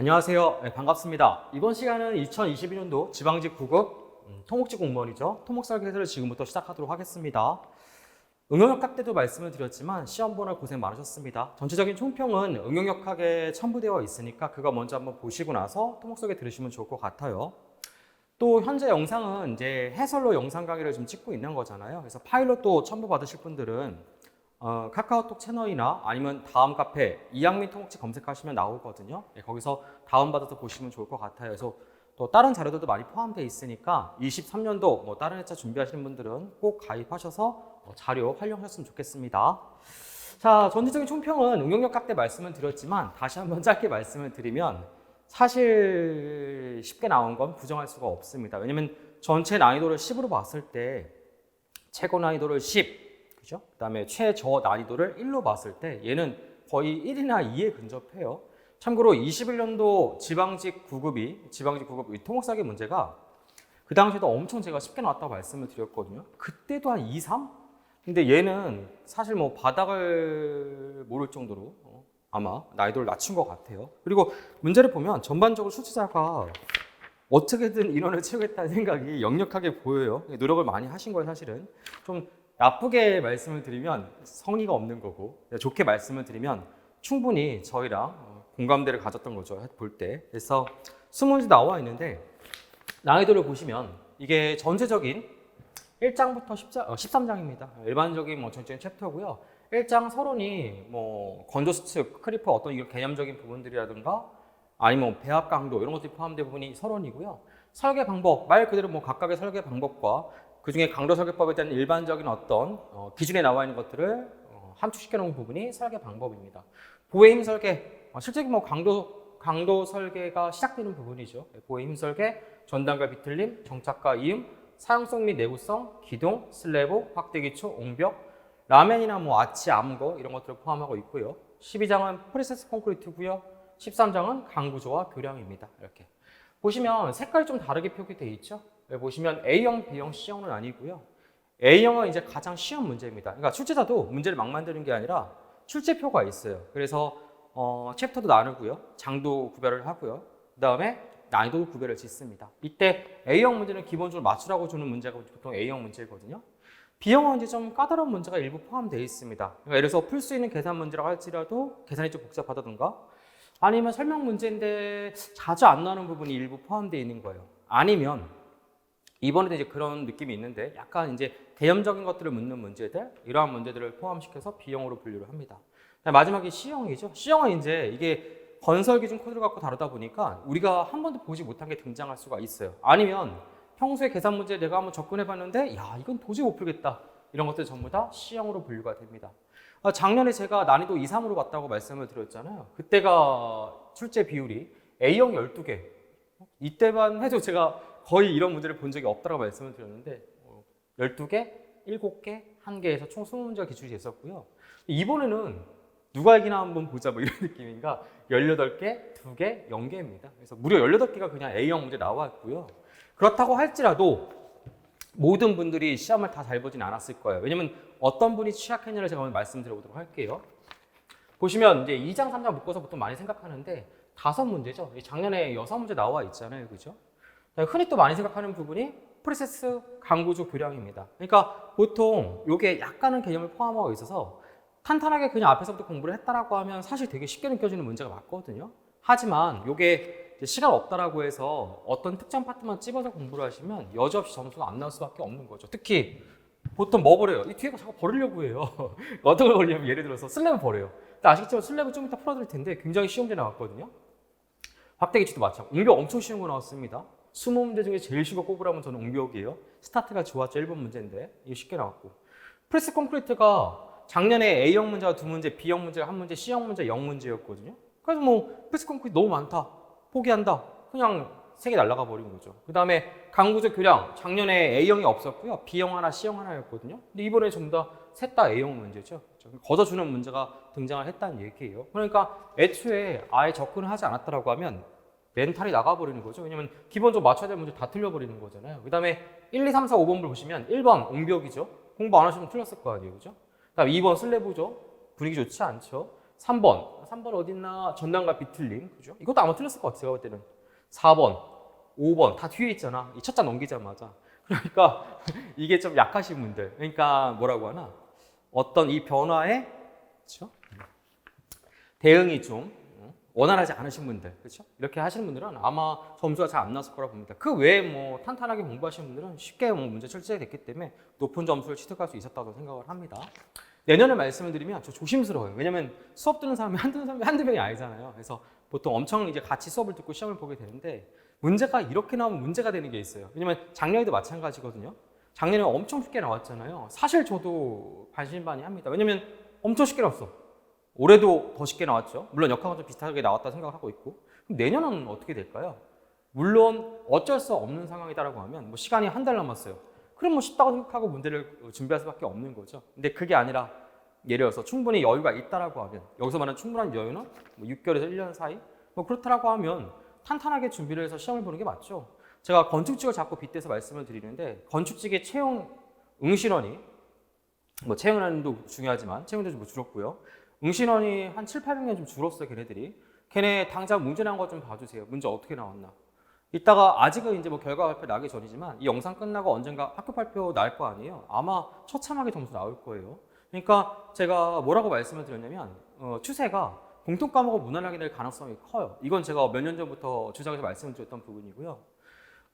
안녕하세요. 네, 반갑습니다. 이번 시간은 2022년도 지방직 9급 토목직 공무원이죠. 토목설계서를 지금부터 시작하도록 하겠습니다. 응용역학 때도 말씀을 드렸지만 시험 보느라 고생 많으셨습니다. 전체적인 총평은 응용역학에 첨부되어 있으니까 그거 먼저 한번 보시고 나서 토목설계 들으시면 좋을 것 같아요. 또 현재 영상은 이제 해설로 영상 강의를 좀 찍고 있는 거잖아요. 그래서 파일럿도 첨부 받으실 분들은 카카오톡 채널이나 아니면 다음 카페 이양민 토목치 검색하시면 나오거든요. 네, 거기서 다운받아서 보시면 좋을 것 같아요. 그래서 또 다른 자료들도 많이 포함되어 있으니까 23년도 뭐 다른 회차 준비하시는 분들은 꼭 가입하셔서 자료 활용하셨으면 좋겠습니다. 자, 전체적인 총평은 응용역학 때 말씀을 드렸지만 다시 한번 짧게 말씀을 드리면 사실 쉽게 나온 건 부정할 수가 없습니다. 왜냐면 전체 난이도를 10으로 봤을 때 최고 난이도를 10, 그죠? 그 다음에 최저 난이도를 1로 봤을 때 얘는 거의 1이나 2에 근접해요. 참고로 21년도 지방직 9급 토목설계 문제가 그 당시에도 엄청 제가 쉽게 나왔다고 말씀을 드렸거든요. 그때도 한 2, 3? 근데 얘는 사실 뭐 바닥을 모를 정도로 아마 난이도를 낮춘 것 같아요. 그리고 문제를 보면 전반적으로 출제자가 어떻게든 인원을 채우겠다는 생각이 역력하게 보여요. 노력을 많이 하신 거예요, 사실은. 좀 나쁘게 말씀을 드리면 성의가 없는 거고, 좋게 말씀을 드리면 충분히 저희랑 공감대를 가졌던 거죠, 볼 때. 그래서 20문제 나와 있는데 난이도를 보시면 이게 전체적인 1장부터 13장입니다. 일반적인 뭐 전체적인 챕터고요. 1장 서론이 뭐 건조수측, 크리퍼 어떤 이런 개념적인 부분들이라든가 아니면 뭐 배합 강도 이런 것들이 포함된 부분이 서론이고요. 설계 방법, 말 그대로 뭐 각각의 설계 방법과 그 중에 강도 설계법에 대한 일반적인 어떤 기준에 나와 있는 것들을 함축시켜 놓은 부분이 설계 방법입니다. 보혜 힘 설계, 실제로 뭐 강도 설계가 시작되는 부분이죠. 보혜 힘 설계, 전단과 비틀림, 정착과 이음, 사용성 및 내구성, 기동, 슬래브, 확대 기초, 옹벽, 라멘이나 뭐 아치, 암거 이런 것들을 포함하고 있고요. 12장은 프리세스 콘크리트고요. 13장은 강구조와 교량입니다. 이렇게 보시면 색깔이 좀 다르게 표기되어 있죠. 보시면 A형, B형, C형은 아니고요. A형은 이제 가장 쉬운 문제입니다. 그러니까 출제자도 문제를 막 만드는 게 아니라 출제표가 있어요. 그래서 챕터도 나누고요. 장도 구별을 하고요. 그 다음에 난이도 구별을 짓습니다. 이때 A형 문제는 기본적으로 맞추라고 주는 문제가 보통 A형 문제거든요. B형은 이제 좀 까다로운 문제가 일부 포함되어 있습니다. 그러니까 예를 들어서 풀 수 있는 계산 문제라고 할지라도 계산이 좀 복잡하다든가 아니면 설명 문제인데 자주 안 나오는 부분이 일부 포함되어 있는 거예요. 아니면 이번에도 이제 그런 느낌이 있는데 약간 이제 개념적인 것들을 묻는 문제들 이러한 문제들을 포함시켜서 B형으로 분류를 합니다. 마지막에 C형이죠. C형은 이제 이게 건설 기준 코드를 갖고 다루다 보니까 우리가 한 번도 보지 못한 게 등장할 수가 있어요. 아니면 평소에 계산 문제 내가 한번 접근해 봤는데 야 이건 도저히 못 풀겠다. 이런 것들 전부 다 C형으로 분류가 됩니다. 작년에 제가 난이도 2, 3으로 봤다고 말씀을 드렸잖아요. 그때가 출제 비율이 A형 12개. 이때만 해도 제가 거의 이런 문제를 본 적이 없다고 말씀을 드렸는데 12개, 7개, 1개에서 총 20문제가 기출이 됐었고요. 이번에는 누가 이기나 한번 보자 뭐 이런 느낌인가 18개, 2개, 0개입니다. 그래서 무려 18개가 그냥 A형 문제 나왔고요. 그렇다고 할지라도 모든 분들이 시험을 다 잘 보진 않았을 거예요. 왜냐면 어떤 분이 취약했냐를 제가 오늘 말씀드려보도록 할게요. 보시면 이제 2장, 3장 묶어서 보통 많이 생각하는데 5문제죠. 작년에 6문제 나와 있잖아요. 그죠? 흔히 또 많이 생각하는 부분이 프로세스 강구조 교량입니다. 그러니까 보통 이게 약간은 개념을 포함하고 있어서 탄탄하게 그냥 앞에서부터 공부를 했다라고 하면 사실 되게 쉽게 느껴지는 문제가 맞거든요. 하지만 이게 시간 없다라고 해서 어떤 특정 파트만 찝어서 공부를 하시면 여지없이 점수가 안 나올 수밖에 없는 거죠. 특히 보통 뭐 버려요? 이 뒤에 거 자꾸 버리려고 해요. 어떤 걸 버리냐면 예를 들어서 슬래브 버려요. 근데 아시겠지만 슬래브 좀 이따 풀어드릴 텐데 굉장히 쉬운 게 나왔거든요. 확대기치도 마찬가지. 옹벽 엄청 쉬운 거 나왔습니다. 20문제 중에 제일 쉬운 거 꼽으라면 저는 옹벽이에요. 스타트가 좋았죠. 1번 문제인데 이게 쉽게 나왔고 프레스 콘크리트가 작년에 A형 문제가 2문제, B형 문제가 1문제, C형 문제 0문제였거든요. 그래서 뭐 프레스 콘크리트 너무 많다. 포기한다. 그냥 3개 날아가 버린 거죠. 그 다음에 강구조 교량 작년에 A형이 없었고요. B형 하나, C형 하나였거든요. 근데 이번에 전부 다 셋 다 A형 문제죠. 걷어주는 문제가 등장을 했다는 얘기예요. 그러니까 애초에 아예 접근을 하지 않았다라고 하면 멘탈이 나가버리는 거죠. 왜냐면 기본적으로 맞춰야 될 문제 다 틀려버리는 거잖아요. 그 다음에 1, 2, 3, 4, 5번을 보시면 1번 옹벽이죠. 공부 안 하시면 틀렸을 거 아니에요. 그죠? 그 다음에 2번 슬래브죠. 분위기 좋지 않죠. 3번 어딨나? 전남과 비틀림. 그죠? 이것도 아마 틀렸을 것 같아요. 제가 볼 때는. 4번, 5번 다 뒤에 있잖아. 이 첫 장 넘기자마자. 그러니까 이게 좀 약하신 분들. 그러니까 뭐라고 하나? 어떤 이 변화에 그렇죠? 대응이 좀 원활하지 않으신 분들, 그렇죠? 이렇게 하시는 분들은 아마 점수가 잘 안 나왔을 거라 봅니다. 그 외에 뭐 탄탄하게 공부하시는 분들은 쉽게 뭐 문제 출제가 됐기 때문에 높은 점수를 취득할 수 있었다고 생각을 합니다. 내년을 말씀을 드리면 저 조심스러워요. 왜냐면 수업 듣는 사람이 한두 명이 아니잖아요. 그래서 보통 엄청 이제 같이 수업을 듣고 시험을 보게 되는데 문제가 이렇게 나오면 문제가 되는 게 있어요. 왜냐면 작년에도 마찬가지거든요. 작년에 엄청 쉽게 나왔잖아요. 사실 저도 반신반의합니다. 왜냐면 엄청 쉽게 나왔어. 올해도 더 쉽게 나왔죠. 물론 역학은 좀 비슷하게 나왔다 생각을 하고 있고. 그럼 내년은 어떻게 될까요? 물론 어쩔 수 없는 상황이다라고 하면 뭐 시간이 한 달 남았어요. 그럼 뭐 쉽다고 생각하고 문제를 준비할 수밖에 없는 거죠. 근데 그게 아니라 예를 들어서 충분히 여유가 있다라고 하면 여기서 말하는 충분한 여유는 뭐 6개월에서 1년 사이 뭐 그렇다라고 하면 탄탄하게 준비를 해서 시험을 보는 게 맞죠. 제가 건축직을 자꾸 빗대서 말씀을 드리는데 건축직의 채용 응시론이 뭐 채용난도 중요하지만 채용도 좀 줄었고요. 응시론이 한 7, 800년 좀 줄었어요, 걔네들이. 걔네 당장 문제 나온 거 좀 봐주세요. 문제 어떻게 나왔나. 이따가 아직은 이제 뭐 결과 발표 나기 전이지만 이 영상 끝나고 언젠가 학교 발표 날 거 아니에요. 아마 처참하게 점수 나올 거예요. 그러니까 제가 뭐라고 말씀을 드렸냐면 추세가 공통 과목을 무난하게 될 가능성이 커요. 이건 제가 몇 년 전부터 주장해서 말씀을 드렸던 부분이고요.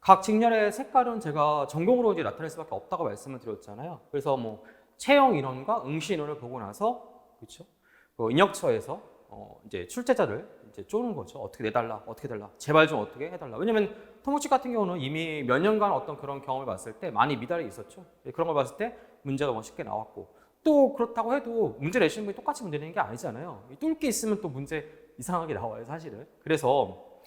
각 직렬의 색깔은 제가 전공으로 이제 나타낼 수밖에 없다고 말씀을 드렸잖아요. 그래서 뭐 채용 인원과 응시 인원을 보고 나서 그렇죠? 인혁처에서 이제 출제자를 이제 쪼는 거죠. 어떻게 내달라, 어떻게 달라, 제발 좀 어떻게 해달라. 왜냐면 통우직 같은 경우는 이미 몇 년간 어떤 그런 경험을 봤을 때 많이 미달이 있었죠. 그런 걸 봤을 때 문제가 뭐 쉽게 나왔고 또 그렇다고 해도 문제 내시는 분이 똑같이 문제 내는 게 아니잖아요. 뚫을 게 있으면 또 문제 이상하게 나와요, 사실은. 그래서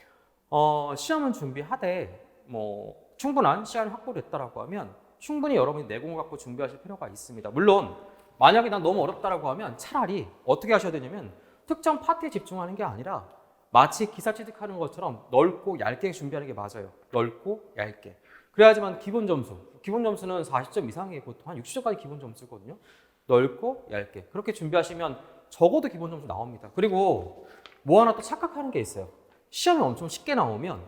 시험은 준비하되 뭐 충분한 시간을 확보됐다라고 하면 충분히 여러분이 내공을 갖고 준비하실 필요가 있습니다. 물론 만약에 난 너무 어렵다라고 하면 차라리 어떻게 하셔야 되냐면 특정 파트에 집중하는 게 아니라 마치 기사 취득하는 것처럼 넓고 얇게 준비하는 게 맞아요. 넓고 얇게. 그래야지만 기본 점수는 40점 이상이 보통 한 60점까지 기본 점수거든요. 넓고 얇게. 그렇게 준비하시면 적어도 기본 점수 나옵니다. 그리고 뭐 하나 또 착각하는 게 있어요. 시험이 엄청 쉽게 나오면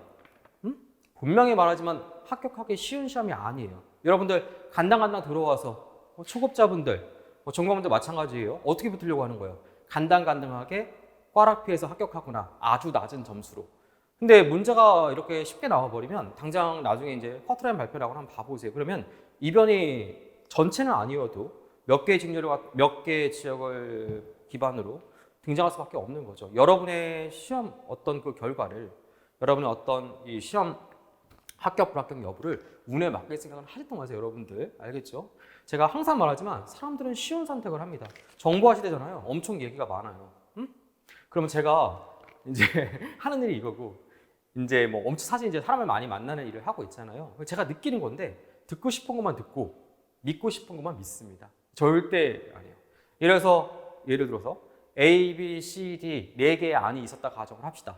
분명히 말하지만 합격하기 쉬운 시험이 아니에요. 여러분들 간당간당 들어와서 초급자분들 전공자분들 마찬가지예요. 어떻게 붙으려고 하는 거예요? 간당간당하게 꽈락 피해서 합격하거나 아주 낮은 점수로. 근데 문제가 이렇게 쉽게 나와버리면 당장 나중에 이제 커트라인 발표라고 한번 봐보세요. 그러면 이변이 전체는 아니어도 몇 개의 직렬과 몇 개의 지역을 기반으로 등장할 수밖에 없는 거죠. 여러분의 시험 어떤 그 결과를 여러분의 어떤 이 시험 합격 불합격 여부를 운에 맡길 생각은 하지도 마세요, 여러분들. 알겠죠? 제가 항상 말하지만 사람들은 쉬운 선택을 합니다. 정보화 시대잖아요. 엄청 얘기가 많아요. 그러면 제가 이제 하는 일이 이거고, 이제 뭐 엄청 사실 이제 사람을 많이 만나는 일을 하고 있잖아요. 제가 느끼는 건데 듣고 싶은 것만 듣고 믿고 싶은 것만 믿습니다. 절대 아니에요. 예를 들어서 A, B, C, D 4개의 안이 있었다 가정을 합시다.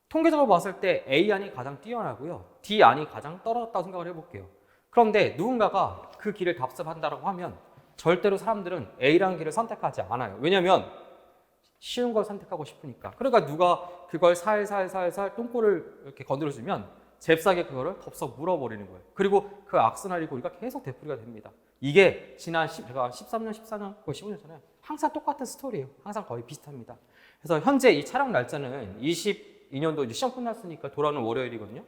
통계적으로 봤을 때 A 안이 가장 뛰어나고요. D 안이 가장 떨어졌다고 생각을 해볼게요. 그런데 누군가가 그 길을 답습한다고 하면 절대로 사람들은 A라는 길을 선택하지 않아요. 왜냐하면 쉬운 걸 선택하고 싶으니까. 그러니까 누가 그걸 살살살살 똥꼬를 이렇게 건드려주면 잽싸게 그거를 덥석 물어버리는 거예요. 그리고 그 악순환이 고리가 계속 되풀이가 됩니다. 이게 지난 제가 13년, 14년, 거의 15년 전에 항상 똑같은 스토리예요. 항상 거의 비슷합니다. 그래서 현재 이 촬영 날짜는 22년도 이제 시험 끝났으니까 돌아오는 월요일이거든요.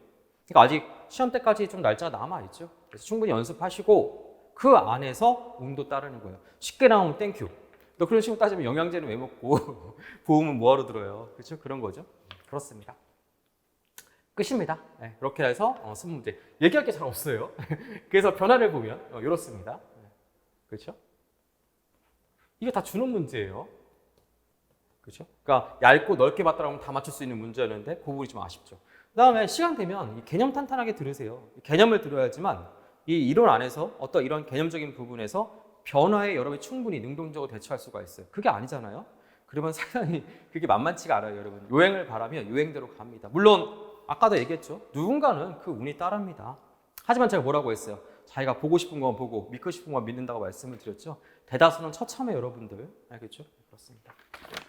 그러니까 아직 시험 때까지 좀 날짜가 남아있죠. 그래서 충분히 연습하시고 그 안에서 운도 따르는 거예요. 쉽게 나오면 땡큐. 너 그런 식으로 따지면 영양제는 왜 먹고 보험은 뭐하러 들어요. 그렇죠? 그런 거죠. 그렇습니다. 끝입니다. 네, 그렇게 해서 20문제. 얘기할 게 잘 없어요. 그래서 변화를 보면 이렇습니다. 그렇죠? 이게 다 주는 문제예요. 그렇죠? 그러니까 얇고 넓게 봤다라면 다 맞출 수 있는 문제였는데 그 부분이 좀 아쉽죠. 그 다음에 시간 되면 이 개념 탄탄하게 들으세요. 개념을 들어야지만 이 이론 안에서 어떤 이런 개념적인 부분에서 변화에 여러분이 충분히 능동적으로 대처할 수가 있어요. 그게 아니잖아요. 그러면 상당히 그게 만만치가 않아요, 여러분. 요행을 바라면 요행대로 갑니다. 물론 아까도 얘기했죠. 누군가는 그 운이 따릅니다. 하지만 제가 뭐라고 했어요? 자기가 보고 싶은 건 보고 믿고 싶은 건 믿는다고 말씀을 드렸죠. 대다수는 처참해, 여러분들. 알겠죠? 그렇습니다.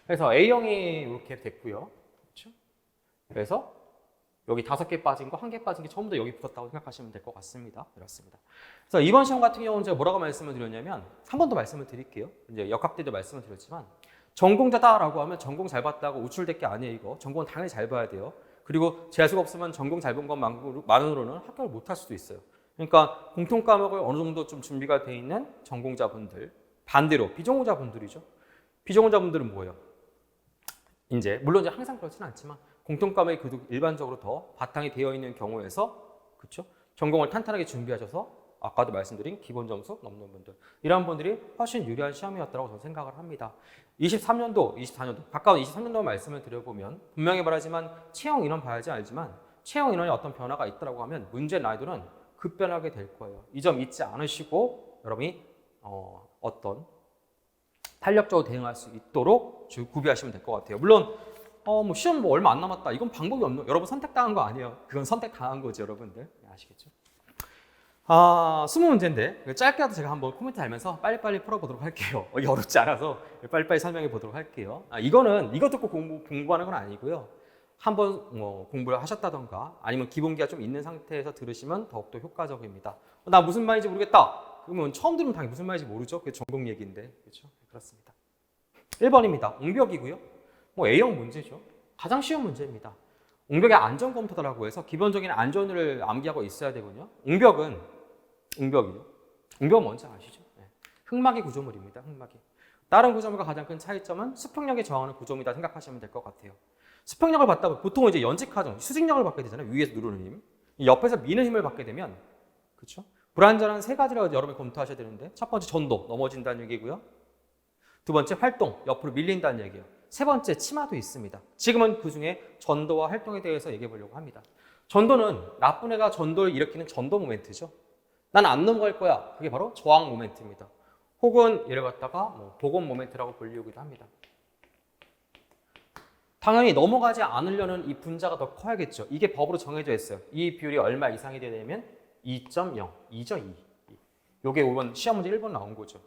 그래서 A형이 이렇게 됐고요. 그렇죠? 그래서 여기 5개 빠진 거, 1개 빠진 게 전부 다 여기 붙었다고 생각하시면 될 것 같습니다. 그렇습니다. 그래서 이번 시험 같은 경우는 제가 뭐라고 말씀을 드렸냐면 한 번 더 말씀을 드릴게요. 이제 역학 때도 말씀을 드렸지만 전공자다라고 하면 전공 잘 봤다고 우쭐될 게 아니에요. 이거 전공은 당연히 잘 봐야 돼요. 그리고 재수가 없으면 전공 잘 본 것만으로는 합격을 못 할 수도 있어요. 그러니까 공통 과목을 어느 정도 좀 준비가 돼 있는 전공자분들, 반대로 비전공자분들이죠. 비전공자분들은 뭐예요? 이제 물론 이제 항상 그렇지는 않지만 공통 과목이 그래도 일반적으로 더 바탕이 되어 있는 경우에서 그렇죠? 전공을 탄탄하게 준비하셔서 아까도 말씀드린 기본 점수 넘는 분들 이런 분들이 훨씬 유리한 시험이었다고 저는 생각을 합니다. 23년도, 24년도 가까운 23년도 말씀을 드려보면 분명히 말하지만 채용 인원 봐야지 알지만 채용 인원에 어떤 변화가 있다고 하면 문제 난이도는 급변하게 될 거예요. 이 점 잊지 않으시고 여러분이 어떤 탄력적으로 대응할 수 있도록 구비하시면 될 것 같아요. 물론 뭐 시험 뭐 얼마 안 남았다. 이건 방법이 없는 여러분 선택당한 거 아니에요. 그건 선택당한 거지 여러분들. 아시겠죠? 20문제인데 짧게라도 제가 한번 코멘트 달면서 빨리빨리 풀어보도록 할게요. 이게 어렵지 않아서 빨리빨리 설명해 보도록 할게요. 이거 듣고 공부하는 건 아니고요. 한번 공부를 하셨다던가 아니면 기본기가 좀 있는 상태에서 들으시면 더욱더 효과적입니다. 나 무슨 말인지 모르겠다. 그러면 처음 들으면 당연히 무슨 말인지 모르죠. 그게 전공 얘기인데. 그렇죠? 그렇습니다. 1번입니다. 옹벽이고요. A형 문제죠. 가장 쉬운 문제입니다. 옹벽의 안전검토다라고 해서 기본적인 안전을 암기하고 있어야 되거든요. 옹벽이죠. 옹벽은 뭔지 아시죠? 네. 흑막이 구조물입니다. 흑막이. 다른 구조물과 가장 큰 차이점은 수평력에 저항하는 구조물이다 생각하시면 될 것 같아요. 수평력을 받다 보통 이제 연직하정, 수직력을 받게 되잖아요. 위에서 누르는 힘. 옆에서 미는 힘을 받게 되면 그렇죠? 불안전한 3가지를 여러분이 검토하셔야 되는데 첫 번째 전도, 넘어진다는 얘기고요. 두 번째 활동, 옆으로 밀린다는 얘기예요. 세 번째 치마도 있습니다. 지금은 그중에 전도와 활동에 대해서 얘기해 보려고 합니다. 전도는 나쁜 애가 전도를 일으키는 전도 모멘트죠. 난 안 넘어갈 거야. 그게 바로 저항 모멘트입니다. 혹은 얘를 갖다가 복원 모멘트라고 불리우기도 합니다. 당연히 넘어가지 않으려는 이 분자가 더 커야겠죠. 이게 법으로 정해져 있어요. 이 비율이 얼마 이상이 되면 2.0, 2죠, 2. 요게 이번 시험 문제 1번 나온 거죠.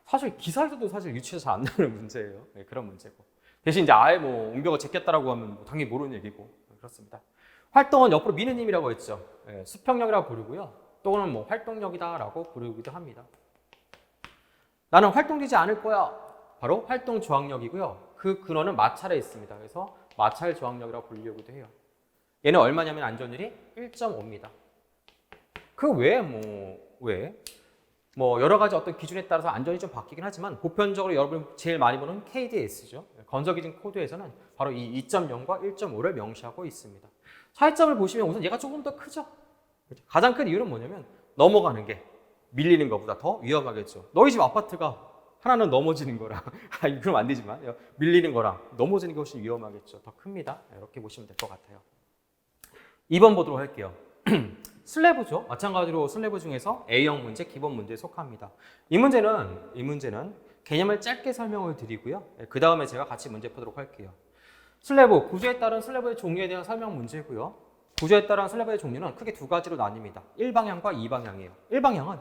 사실 기사에서도 사실 유치해서 잘 안 나오는 문제예요. 네, 그런 문제고. 대신 이제 아예 옹벽을 제꼈다라고 하면 당연히 모르는 얘기고. 그렇습니다. 활동은 옆으로 미는 힘이라고 했죠. 네, 수평력이라고 부르고요. 또는 활동력이다라고 부르기도 합니다. 나는 활동되지 않을 거야. 바로 활동 저항력이고요. 그 근원은 마찰에 있습니다. 그래서 마찰 저항력이라고 불리우기도 해요. 얘는 얼마냐면 안전율이 1.5입니다. 그 외에 여러 가지 어떤 기준에 따라서 안전이 좀 바뀌긴 하지만 보편적으로 여러분이 제일 많이 보는 KDS죠. 건설기준 코드에서는 바로 이 2.0과 1.5를 명시하고 있습니다. 차이점을 보시면 우선 얘가 조금 더 크죠. 가장 큰 이유는 뭐냐면 넘어가는 게 밀리는 것보다 더 위험하겠죠. 너희 집 아파트가 하나는 넘어지는 거랑 그럼 안 되지만 밀리는 거랑 넘어지는 게 훨씬 위험하겠죠. 더 큽니다. 이렇게 보시면 될 것 같아요. 2번 보도록 할게요. 슬래브죠. 마찬가지로 슬래브 중에서 A형 문제, 기본 문제에 속합니다. 이 문제는 개념을 짧게 설명을 드리고요. 그 다음에 제가 같이 문제 푸도록 할게요. 슬래브, 구조에 따른 슬래브의 종류에 대한 설명 문제고요. 구조에 따른 슬래브의 종류는 크게 두 가지로 나뉩니다. 1방향과 2방향이에요. 1방향은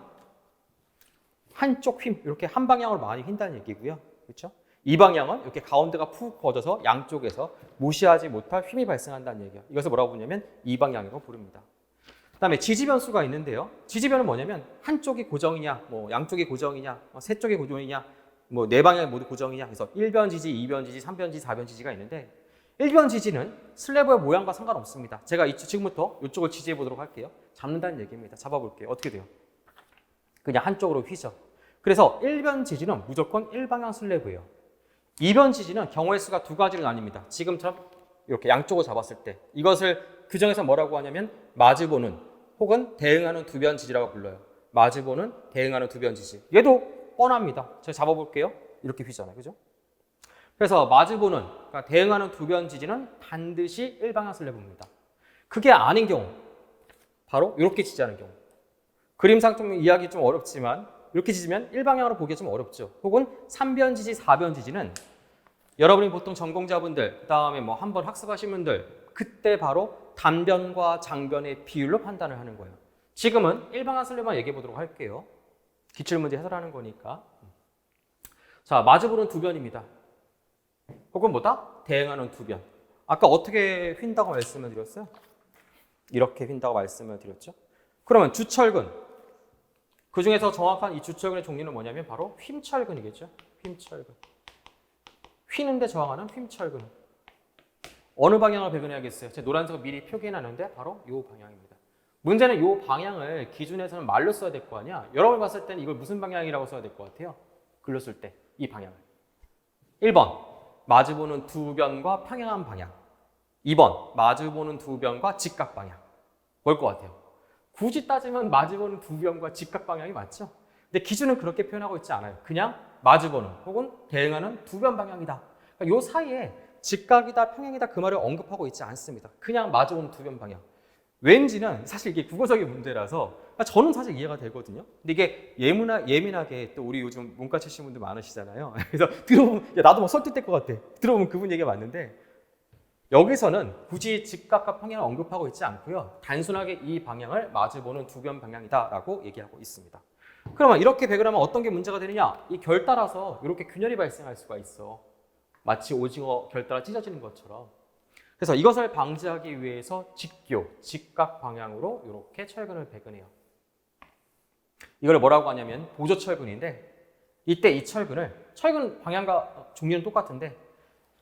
한쪽 휨, 이렇게 한 방향으로 많이 휜다는 얘기고요. 그렇죠? 2방향은 이렇게 가운데가 푹 퍼져서 양쪽에서 무시하지 못할 휨이 발생한다는 얘기예요. 이것을 뭐라고 부르냐면 2방향이라고 부릅니다. 그 다음에 지지변수가 있는데요. 지지변은 뭐냐면 한쪽이 고정이냐, 양쪽이 고정이냐, 세 쪽이 고정이냐, 네 방향이 모두 고정이냐. 그래서 1변 지지, 2변 지지, 3변 지지, 4변 지지가 있는데 1변 지지는 슬래브의 모양과 상관없습니다. 제가 지금부터 이쪽을 지지해 보도록 할게요. 잡는다는 얘기입니다. 잡아볼게요. 어떻게 돼요? 그냥 한쪽으로 휘죠. 그래서 1변 지지는 무조건 1방향 슬래브예요. 2변 지지는 경우의 수가 두 가지로 나뉩니다. 지금처럼 이렇게 양쪽으로 잡았을 때 이것을 규정에서 뭐라고 하냐면 마주보는 혹은 대응하는 두변 지지라고 불러요. 마주보는 대응하는 두변 지지. 얘도 뻔합니다. 제가 잡아볼게요. 이렇게 휘잖아요. 그죠? 그래서 마주보는 그러니까 대응하는 두변 지지는 반드시 1방향 슬래브입니다. 그게 아닌 경우 바로 이렇게 지지하는 경우 그림상 좀 이해하기 좀 어렵지만 이렇게 지지면 1방향으로 보기 좀 어렵죠. 혹은 3변 지지, 4변 지지는 여러분이 보통 전공자분들 그 다음에 한번 학습하신 분들 그때 바로 단변과 장변의 비율로 판단을 하는 거예요. 지금은 1방향 슬래브만 얘기해 보도록 할게요. 기출문제 해설하는 거니까. 자, 마주보는 두변입니다. 혹은 뭐다? 대응하는 두 변. 아까 어떻게 휜다고 말씀을 드렸어요? 이렇게 휜다고 말씀을 드렸죠. 그러면 주철근. 그 중에서 정확한 이 주철근의 종류는 뭐냐면 바로 휭철근이겠죠. 휭철근. 휘는데 저항하는 휭철근. 어느 방향을 배근해야겠어요? 제가 노란색으로 미리 표기해놨는데 바로 이 방향입니다. 문제는 이 방향을 기준에서는 말로 써야 될 거 아니야. 여러분 봤을 때는 이걸 무슨 방향이라고 써야 될 것 같아요? 글로 쓸 때 이 방향을. 1번 마주보는 두 변과 평행한 방향. 2번 마주보는 두 변과 직각 방향. 뭘 것 같아요? 굳이 따지면 마주보는 두 변과 직각 방향이 맞죠? 근데 기준은 그렇게 표현하고 있지 않아요. 그냥 마주보는 혹은 대응하는 두 변 방향이다. 그러니까 이 사이에 직각이다 평행이다 그 말을 언급하고 있지 않습니다. 그냥 마주보는 두 변 방향. 왠지는 사실 이게 국어적인 문제라서 저는 사실 이해가 되거든요. 근데 이게 예민하게 또 우리 요즘 문과 출신 분들 많으시잖아요. 그래서 들어보면 야, 나도 막 설득될 것 같아. 들어보면 그분 얘기가 맞는데 여기서는 굳이 직각과 평행을 언급하고 있지 않고요. 단순하게 이 방향을 마주보는 두 변 방향이다라고 얘기하고 있습니다. 그러면 이렇게 배열하면 어떤 게 문제가 되느냐? 이 결 따라서 이렇게 균열이 발생할 수가 있어. 마치 오징어 결 따라 찢어지는 것처럼. 그래서 이것을 방지하기 위해서 직교, 직각 방향으로 이렇게 철근을 배근해요. 이걸 뭐라고 하냐면 보조철근인데 이때 이 철근 방향과 종류는 똑같은데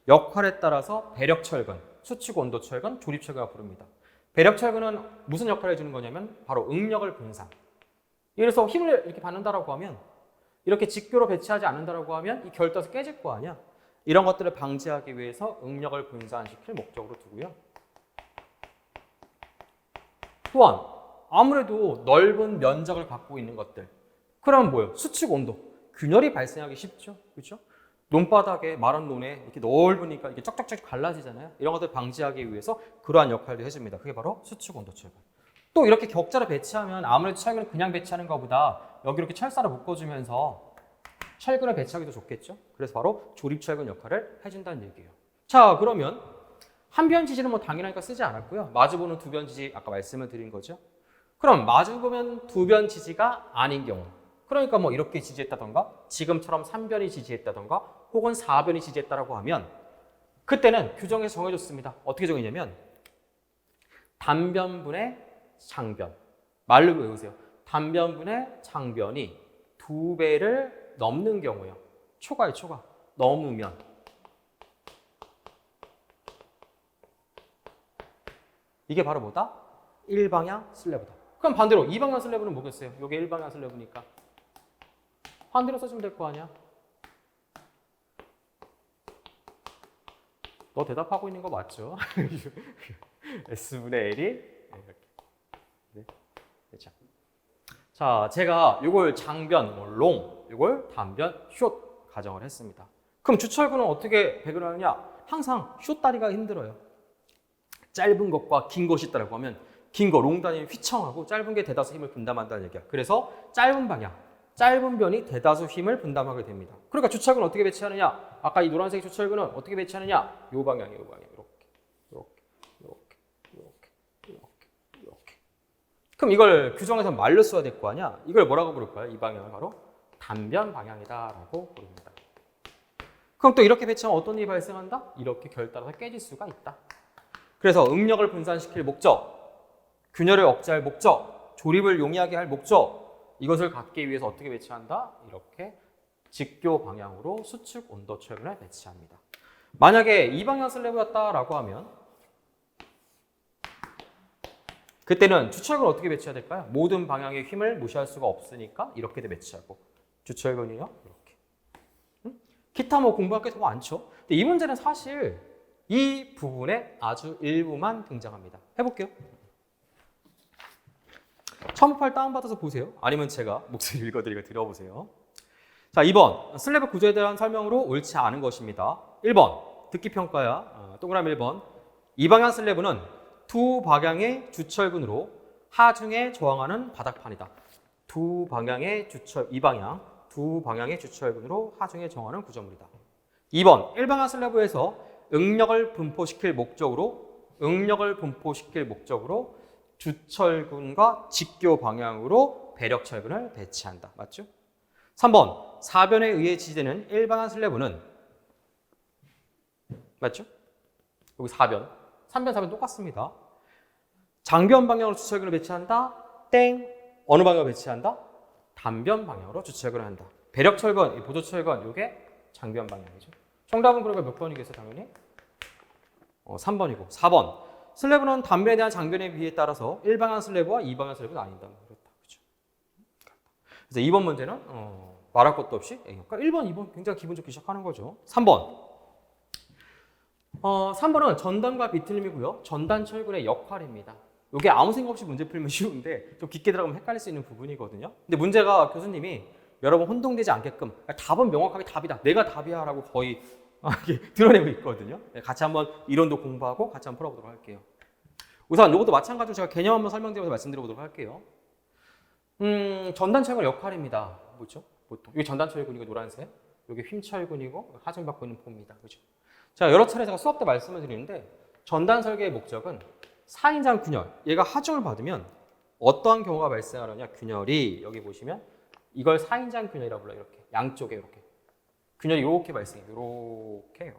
역할에 따라서 배력철근, 수축온도철근, 조립철근이라고 부릅니다. 배력철근은 무슨 역할을 해주는 거냐면 바로 응력을 분산. 그래서 힘을 이렇게 받는다라고 하면 이렇게 직교로 배치하지 않는다라고 하면 이 결도에서 깨질 거 아니야. 이런 것들을 방지하기 위해서 응력을 분산시킬 목적으로 두고요. 또한 아무래도 넓은 면적을 갖고 있는 것들. 그러면 뭐예요? 수축 온도. 균열이 발생하기 쉽죠. 그렇죠? 논바닥에 마른 논에 이렇게 넓으니까 이게 쩍쩍쩍 갈라지잖아요. 이런 것들 방지하기 위해서 그러한 역할도 해줍니다. 그게 바로 수축 온도 철근. 또 이렇게 격자를 배치하면 아무래도 철근을 그냥 배치하는 것보다 여기 이렇게 철사를 묶어주면서 철근을 배치하기도 좋겠죠. 그래서 바로 조립철근 역할을 해준다는 얘기예요. 자, 그러면 한 변 지지는 뭐 당연하니까 쓰지 않았고요. 마주보는 두 변 지지 아까 말씀을 드린 거죠. 그럼 마주보면 두 변 지지가 아닌 경우, 그러니까 뭐 이렇게 지지했다던가 지금처럼 3변이 지지했다던가 혹은 4변이 지지했다라고 하면 그때는 규정에서 정해줬습니다. 어떻게 정했냐면 단변분의 장변. 말로 외우세요. 단변분의 장변이 2배를 넘는 경우요. 초과요, 초과. 넘으면 이게 바로 뭐다? 1방향 슬래브다. 그럼 반대로 2방향 슬래브는 뭐겠어요? 이게 1방향 슬래브니까 반대로 써주면 될 거 아니야? 너 대답하고 있는 거 맞죠? S분의 L이 이렇게. 네. 그렇죠. 자, 제가 이걸 장변, 롱, 이걸 단변, 숏 가정을 했습니다. 그럼 주철근은 어떻게 배근을 하느냐? 항상 숏 다리가 힘들어요. 짧은 것과 긴 것이 있다고 하면 긴 거, 롱 다리는 휘청하고 짧은 게 대다수 힘을 분담한다는 얘기야. 그래서 짧은 방향, 짧은 변이 대다수 힘을 분담하게 됩니다. 그러니까 주철근은 어떻게 배치하느냐? 아까 이 노란색 주철근은 어떻게 배치하느냐? 요 방향, 요 방향, 이렇게. 그럼 이걸 규정에서 말로 써야 될 거 아니야? 이걸 뭐라고 부를까요? 이 방향을 바로 단변 방향이다라고 부릅니다. 그럼 또 이렇게 배치하면 어떤 일이 발생한다? 이렇게 결 따라서 깨질 수가 있다. 그래서 응력을 분산시킬 목적, 균열을 억제할 목적, 조립을 용이하게 할 목적, 이것을 갖기 위해서 어떻게 배치한다? 이렇게 직교 방향으로 수축 온도 철근을 배치합니다. 만약에 이 방향 슬래브였다라고 하면 그때는 주철근을 어떻게 배치해야 될까요? 모든 방향의 힘을 무시할 수가 없으니까 이렇게 배치하고 주철근이요 이렇게. 기타 뭐 공부할 게 더 많죠. 근데 이 문제는 사실 이 부분에 아주 일부만 등장합니다. 해볼게요. 첨부 파일 다운받아서 보세요. 아니면 제가 목소리 읽어드리고 들어보세요. 자, 2번 슬래브 구조에 대한 설명으로 옳지 않은 것입니다. 1번 듣기 평가야. 동그라미 1번 이 방향 슬래브는 두 방향의 주철근으로 하중에 저항하는 바닥판이다. 두 방향의 이 방향 두 방향의 주철근으로 하중에 저항하는 구조물이다. 2번 일방향 슬래브에서 응력을 분포시킬 목적으로 주철근과 직교 방향으로 배력철근을 배치한다. 맞죠? 3번 4변에 의해 지지되는 일방향 슬래브는 맞죠? 여기 4변. 3변, 4변 똑같습니다. 장변 방향으로 주철근을 배치한다. 땡. 어느 방향으로 배치한다? 단변 방향으로 주철근을 한다. 배력철근, 보조철근, 이게 장변 방향이죠. 정답은 그러면 몇 번이겠어요, 당연히? 3번이고. 4번. 슬래브는 단변에 대한 장변의 비에 따라서 1방향 슬래브와 2방향 슬래브는 아니다. 그렇다. 그렇죠? 그래서 2번 문제는 말할 것도 없이 A효과. 1번, 2번 굉장히 기분 좋게 시작하는 거죠. 3번. 3번은 전단과 비틀림이고요. 전단 철근의 역할입니다. 이게 아무 생각 없이 문제 풀면 쉬운데 좀 깊게 들어가면 헷갈릴 수 있는 부분이거든요. 근데 문제가 교수님이 여러분 혼동되지 않게끔 답은 명확하게 답이다. 내가 답이야 라고 거의 드러내고 있거든요. 같이 한번 이론도 공부하고 같이 한번 풀어보도록 할게요. 우선 이것도 마찬가지로 제가 개념 한번 설명드리면서 말씀드려보도록 할게요. 전단 철근 역할입니다. 뭐죠? 보통 이게 전단 철근이고 노란색, 이게 휨 철근이고 하중받고 있는 포입니다. 그렇죠? 자, 여러 차례 제가 수업 때 말씀을 드리는데 전단 설계의 목적은 4인장 균열, 얘가 하중을 받으면 어떠한 경우가 발생하느냐. 균열이 여기 보시면 이걸 4인장 균열이라고 불러요. 이렇게 양쪽에 이렇게 균열이 이렇게 발생해요. 이렇게.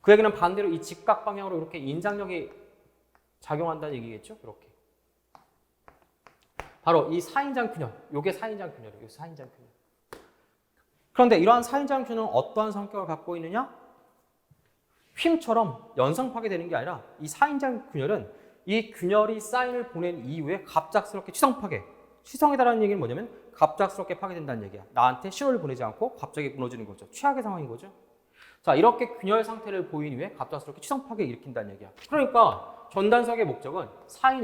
그 얘기는 반대로 이 직각 방향으로 이렇게 인장력이 작용한다는 얘기겠죠. 이렇게 바로 이 4인장 균열, 이게 4인장 균열이에요. 이 4인장 균열. 그런데 이러한 4인장 균열은 어떠한 성격을 갖고 있느냐? 휨처럼 연성 파괴되는 게 아니라 이 4인장 균열은 이 균열이 사인을 보낸 이후에 갑작스럽게 취성 파괴. 취성이다라는 얘기는 뭐냐면 갑작스럽게 파괴된다는 얘기야. 나한테 신호를 보내지 않고 갑자기 무너지는 거죠. 최악의 상황인 거죠. 자, 이렇게 균열 상태를 보인 이후에 갑작스럽게 취성 파괴를 일으킨다는 얘기야. 그러니까 전단석의 목적은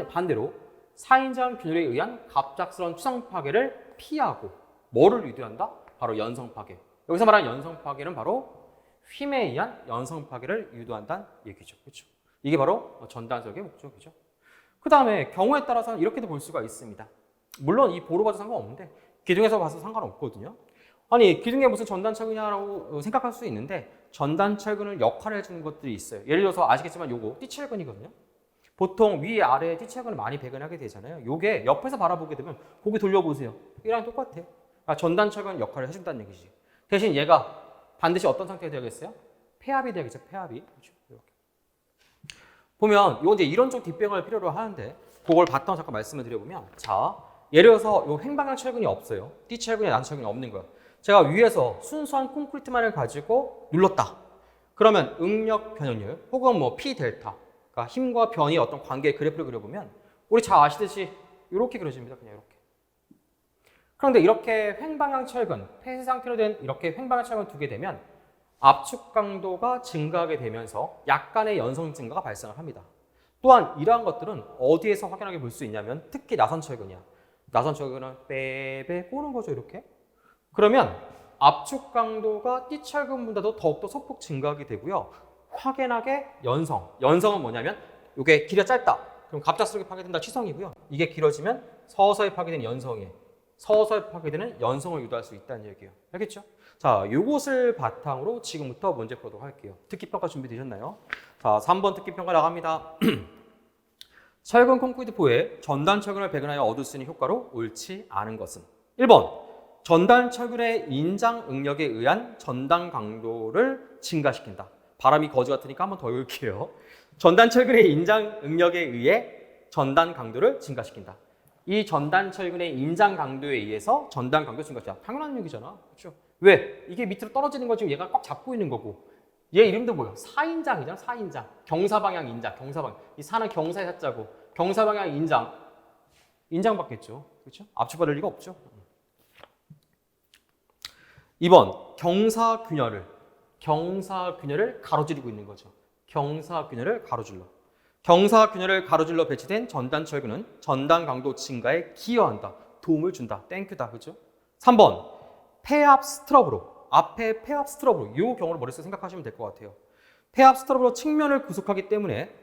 반대로 4인장 균열에 의한 갑작스러운 취성 파괴를 피하고 뭐를 유도한다? 바로 연성 파괴. 여기서 말하는 연성 파괴는 바로 휨에 의한 연성 파괴를 유도한다는 얘기죠. 그렇죠? 이게 바로 전단석의 목적이죠. 그 다음에 경우에 따라서는 이렇게도 볼 수가 있습니다. 물론 이 보로 봐도 상관없는데 기둥에서 봐서 상관없거든요. 아니 기둥에 무슨 전단철근이냐고 생각할 수 있는데 전단철근을 역할을 해주는 것들이 있어요. 예를 들어서 아시겠지만 요거 띠철근이거든요. 보통 위 아래에 띠철근을 많이 배근하게 되잖아요. 요게 옆에서 바라보게 되면 고개 돌려보세요. 이랑 똑같아. 전단철근 역할을 해준다는 얘기지. 대신 얘가 반드시 어떤 상태가 되어야겠어요? 폐합이 되어야겠죠. 폐합이. 그렇죠? 이렇게. 보면 이건 이제 이론적 뒷배경을 필요로 하는데 그걸 바탕으로 잠깐 말씀을 드려보면 자 예를 들어서 요 횡방향 철근이 없어요. 띠철근이 난철근이 없는 거예요. 제가 위에서 순수한 콘크리트만을 가지고 눌렀다. 그러면 응력 변형률 혹은 뭐 P 델타 그러니까 힘과 변이 어떤 관계의 그래프를 그려보면 우리 잘 아시듯이 이렇게 그려집니다. 그냥 이렇게. 그런데 이렇게 횡방향 철근, 폐쇄 상태로 된 이렇게 횡방향 철근을 두게 되면 압축 강도가 증가하게 되면서 약간의 연성 증가가 발생을 합니다. 또한 이러한 것들은 어디에서 확연하게 볼 수 있냐면 특히 나선철근이야. 나선철근은 빼빼 꼬는 거죠. 이렇게. 그러면 압축 강도가 띠철근보다도 더욱더 소폭 증가하게 되고요. 확연하게 연성은 뭐냐면 이게 길이가 짧다. 그럼 갑작스럽게 파괴된다. 취성이고요. 이게 길어지면 서서히 파괴되는 연성이에요. 서서히 파괴되는 연성을 유도할 수 있다는 얘기예요. 알겠죠? 자, 요것을 바탕으로 지금부터 문제 풀도록 할게요. 특기평가 준비되셨나요? 자, 3번 특기평가 나갑니다. 철근 콘크리트 포에 전단 철근을 배근하여 얻을 수 있는 효과로 옳지 않은 것은 1번 전단 철근의 인장 응력에 의한 전단 강도를 증가시킨다. 바람이 거지 같으니까 한번 더 읽을게요. 전단 철근의 인장 응력에 의해 전단 강도를 증가시킨다. 이 전단 철근의 인장 강도에 의해서 전단 강도 증가시킨다. 당연한 얘기잖아. 그렇죠? 왜? 이게 밑으로 떨어지는 거 지금 얘가 꽉 잡고 있는 거고. 얘 이름도 뭐야? 4인장이잖아. 4인장. 경사방향 인장. 경사방향. 이 사는 경사의 사자고. 경사방향 인장. 인장 받겠죠. 그렇죠? 압축받을 리가 없죠. 2번. 경사균열을 가로지르고 있는 거죠. 경사균열을 가로질러. 경사균열을 가로질러 배치된 전단 철근은 전단 강도 증가에 기여한다. 도움을 준다. 땡큐다. 그렇죠? 3번. 폐압 스트럽으로. 앞에 폐압 스트럽으로. 이 경우를 머릿속에 생각하시면 될 것 같아요. 폐압 스트럽으로 측면을 구속하기 때문에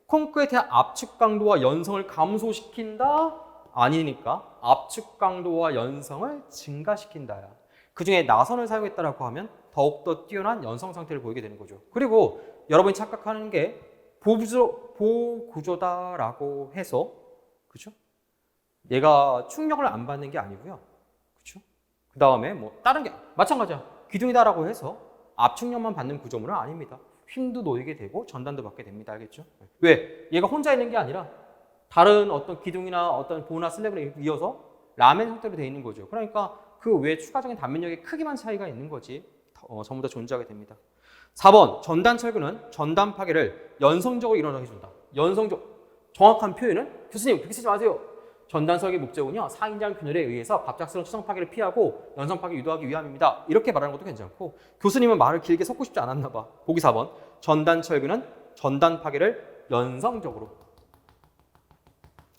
콘크리트의 압축 강도와 연성을 감소시킨다? 아니니까 압축 강도와 연성을 증가시킨다야. 그 중에 나선을 사용했다라고 하면 더욱더 뛰어난 연성 상태를 보이게 되는 거죠. 그리고 여러분이 착각하는 게 보구조다라고 해서 그렇죠? 얘가 충격을 안 받는 게 아니고요. 그렇죠? 그 다음에 뭐 다른 게 마찬가지야. 기둥이다라고 해서 압축력만 받는 구조물은 아닙니다. 힘도 놓이게 되고 전단도 받게 됩니다. 알겠죠? 왜? 얘가 혼자 있는 게 아니라 다른 어떤 기둥이나 어떤 보나 슬랩을 이어서 라멘 형태로 되어 있는 거죠. 그러니까 그 외에 추가적인 단면력의 크기만 차이가 있는 거지 전부 다 존재하게 됩니다. 4번 전단 철근은 전단 파괴를 연성적으로 일어나게 해준다. 연성적 정확한 표현은 교수님 그렇게 쓰지 마세요. 전단 설계 목적은요 상인장 균열에 의해서 갑작스러운 추정 파괴를 피하고 연성 파괴 유도하기 위함입니다. 이렇게 말하는 것도 괜찮고 교수님은 말을 길게 섞고 싶지 않았나 봐. 보기 4번 전단 철근은 전단 파괴를 연성적으로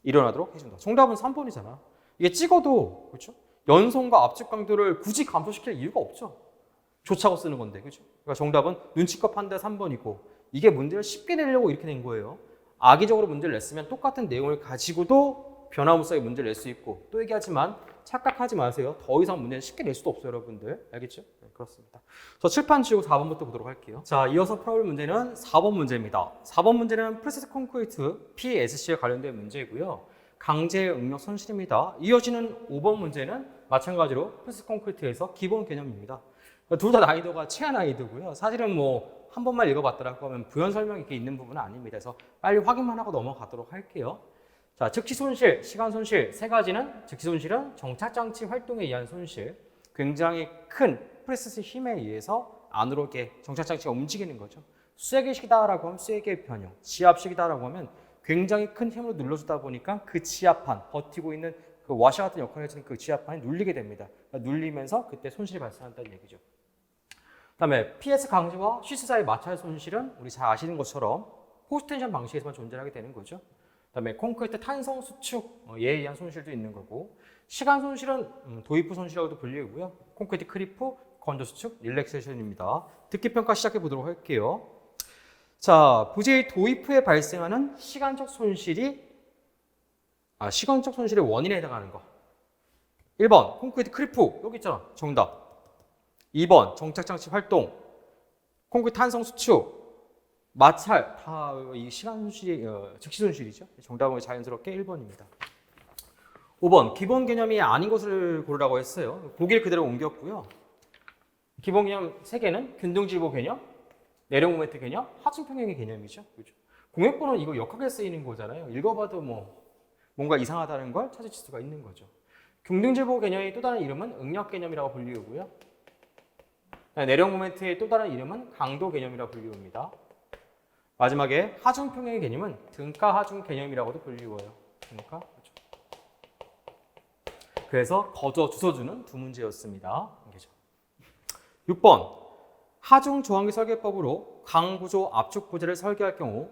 일어나도록 해준다. 정답은 3번이잖아. 이게 찍어도 그렇죠? 연성과 압축 강도를 굳이 감소시킬 이유가 없죠. 좋자고 쓰는 건데, 그렇죠? 그러니까 정답은 눈치껏 판다 3번이고 이게 문제를 쉽게 내려고 이렇게 낸 거예요. 악의적으로 문제를 냈으면 똑같은 내용을 가지고도 변화무쌍하게 문제를 낼 수 있고 또 얘기하지만 착각하지 마세요. 더 이상 문제는 쉽게 낼 수도 없어요, 여러분들. 알겠죠? 네, 그렇습니다. 저 칠판 지우고 4번부터 보도록 할게요. 자, 이어서 풀어볼 문제는 4번 문제입니다. 4번 문제는 프레스 콘크리트 PSC에 관련된 문제이고요. 강제 응력 손실입니다. 이어지는 5번 문제는 마찬가지로 프레스 콘크리트에서 기본 개념입니다. 둘 다 난이도가 최하 난이도고요. 사실은 뭐 한 번만 읽어봤더라고 하면 부연 설명이 이렇게 있는 부분은 아닙니다. 그래서 빨리 확인만 하고 넘어가도록 할게요. 자, 즉시 손실, 시간 손실 세 가지는 즉시 손실은 정착장치 활동에 의한 손실, 굉장히 큰 프레스 힘에 의해서 안으로 이렇게 정착장치가 움직이는 거죠. 쇠기식이다라고 하면 쇠기의 변형, 지압식이다라고 하면 굉장히 큰 힘으로 눌러주다 보니까 그 지압판, 버티고 있는 그 와셔 같은 역할을 해주는 그 지압판이 눌리게 됩니다. 그러니까 눌리면서 그때 손실이 발생한다는 얘기죠. 그다음에 PS 강제와 쉬스 사이 마찰 손실은 우리 잘 아시는 것처럼 포스텐션 방식에서만 존재하게 되는 거죠. 그다음에 콘크리트 탄성 수축 얘에 의한 손실도 있는 거고 시간 손실은 도입부 손실이라고도 불리고요. 콘크리트 크리프, 건조 수축, 릴렉세이션입니다. 듣기 평가 시작해 보도록 할게요. 자, 부재의 도입 후에 발생하는 시간적 손실의 원인에 해당하는 거. 1번 콘크리트 크리프 여기 있잖아. 정답. 2번 정착장치 활동, 콘크리트 탄성 수축, 마찰 다 이 시간 손실이 즉시 손실이죠. 정답은 자연스럽게 1번입니다. 5번 기본 개념이 아닌 것을 고르라고 했어요. 보기를 그대로 옮겼고요. 기본 개념 3개는 균등질보 개념, 내력 모멘트 개념, 하중 평행의 개념이죠. 그렇죠? 공역번호는 이거 역학에 쓰이는 거잖아요. 읽어봐도 뭐 뭔가 이상하다는 걸 찾으실 수가 있는 거죠. 균등질보 개념의 또 다른 이름은 응력 개념이라고 불리우고요. 내력 모멘트의 또 다른 이름은 강도 개념이라고 불리웁니다. 마지막에 하중 평행의 개념은 등가 하중 개념이라고도 불리워요. 등가 하중. 그래서 거저 주워주는 두 문제였습니다. 6번 하중 조항기 설계법으로 강구조 압축 부재를 설계할 경우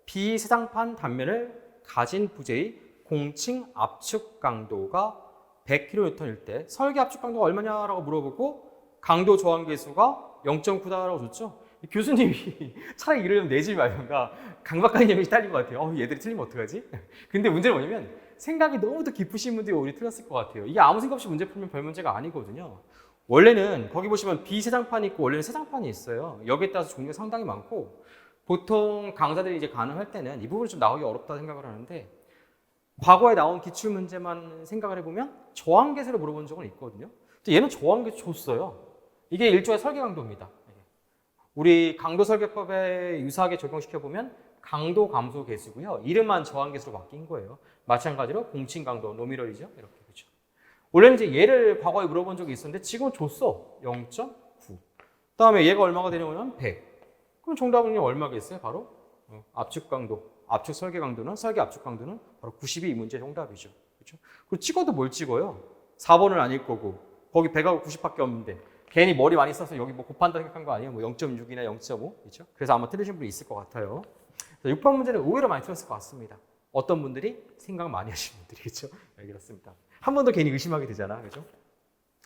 비세상판 단면을 가진 부재의 공칭 압축 강도가 100kN일 때 설계 압축 강도가 얼마냐라고 물어보고 강도 저항 계수가 0.9다라고 줬죠. 교수님이 차라리 이러면 내지 말던가 강박관념이 딸린 것 같아요. 얘들이 틀리면 어떡하지? 근데 문제는 뭐냐면 생각이 너무 더 깊으신 분들이 오히려 틀렸을 것 같아요. 이게 아무 생각 없이 문제 풀면 별 문제가 아니거든요. 원래는 거기 보시면 비세상판이 있고 원래는 세상판이 있어요. 여기에 따라서 종류가 상당히 많고 보통 강사들이 이제 가능할 때는 이 부분이 좀 나오기 어렵다 생각을 하는데 과거에 나온 기출문제만 생각을 해보면 저항계수를 물어본 적은 있거든요. 근데 얘는 저항계수 줬어요. 이게 일종의 설계 강도입니다. 우리 강도 설계법에 유사하게 적용시켜보면 강도 감소 계수고요. 이름만 저항계수로 바뀐 거예요. 마찬가지로 공칭 강도, 노미럴이죠. 이렇게 그렇죠. 원래는 이제 얘를 과거에 물어본 적이 있었는데 지금은 줬어. 0.9. 그다음에 얘가 얼마가 되냐면 100. 그럼 정답은 얼마겠어요? 바로 압축 강도, 압축 설계 강도는 설계 압축 강도는 바로 90이 이 문제 정답이죠. 그렇죠? 그리고 찍어도 뭘 찍어요? 4번은 아닐 거고 거기 100하고 90밖에 없는데 괜히 머리 많이 써서 여기 뭐 곱한다 생각한 거 아니에요? 뭐 0.6이나 0.5 그렇죠? 그래서 아마 틀리신 분이 있을 것 같아요. 6번 문제는 의외로 많이 틀렸을 것 같습니다. 어떤 분들이 생각 많이 하시는 분들이겠죠? 네, 그렇습니다. 한 번 더 괜히 의심하게 되잖아. 그죠?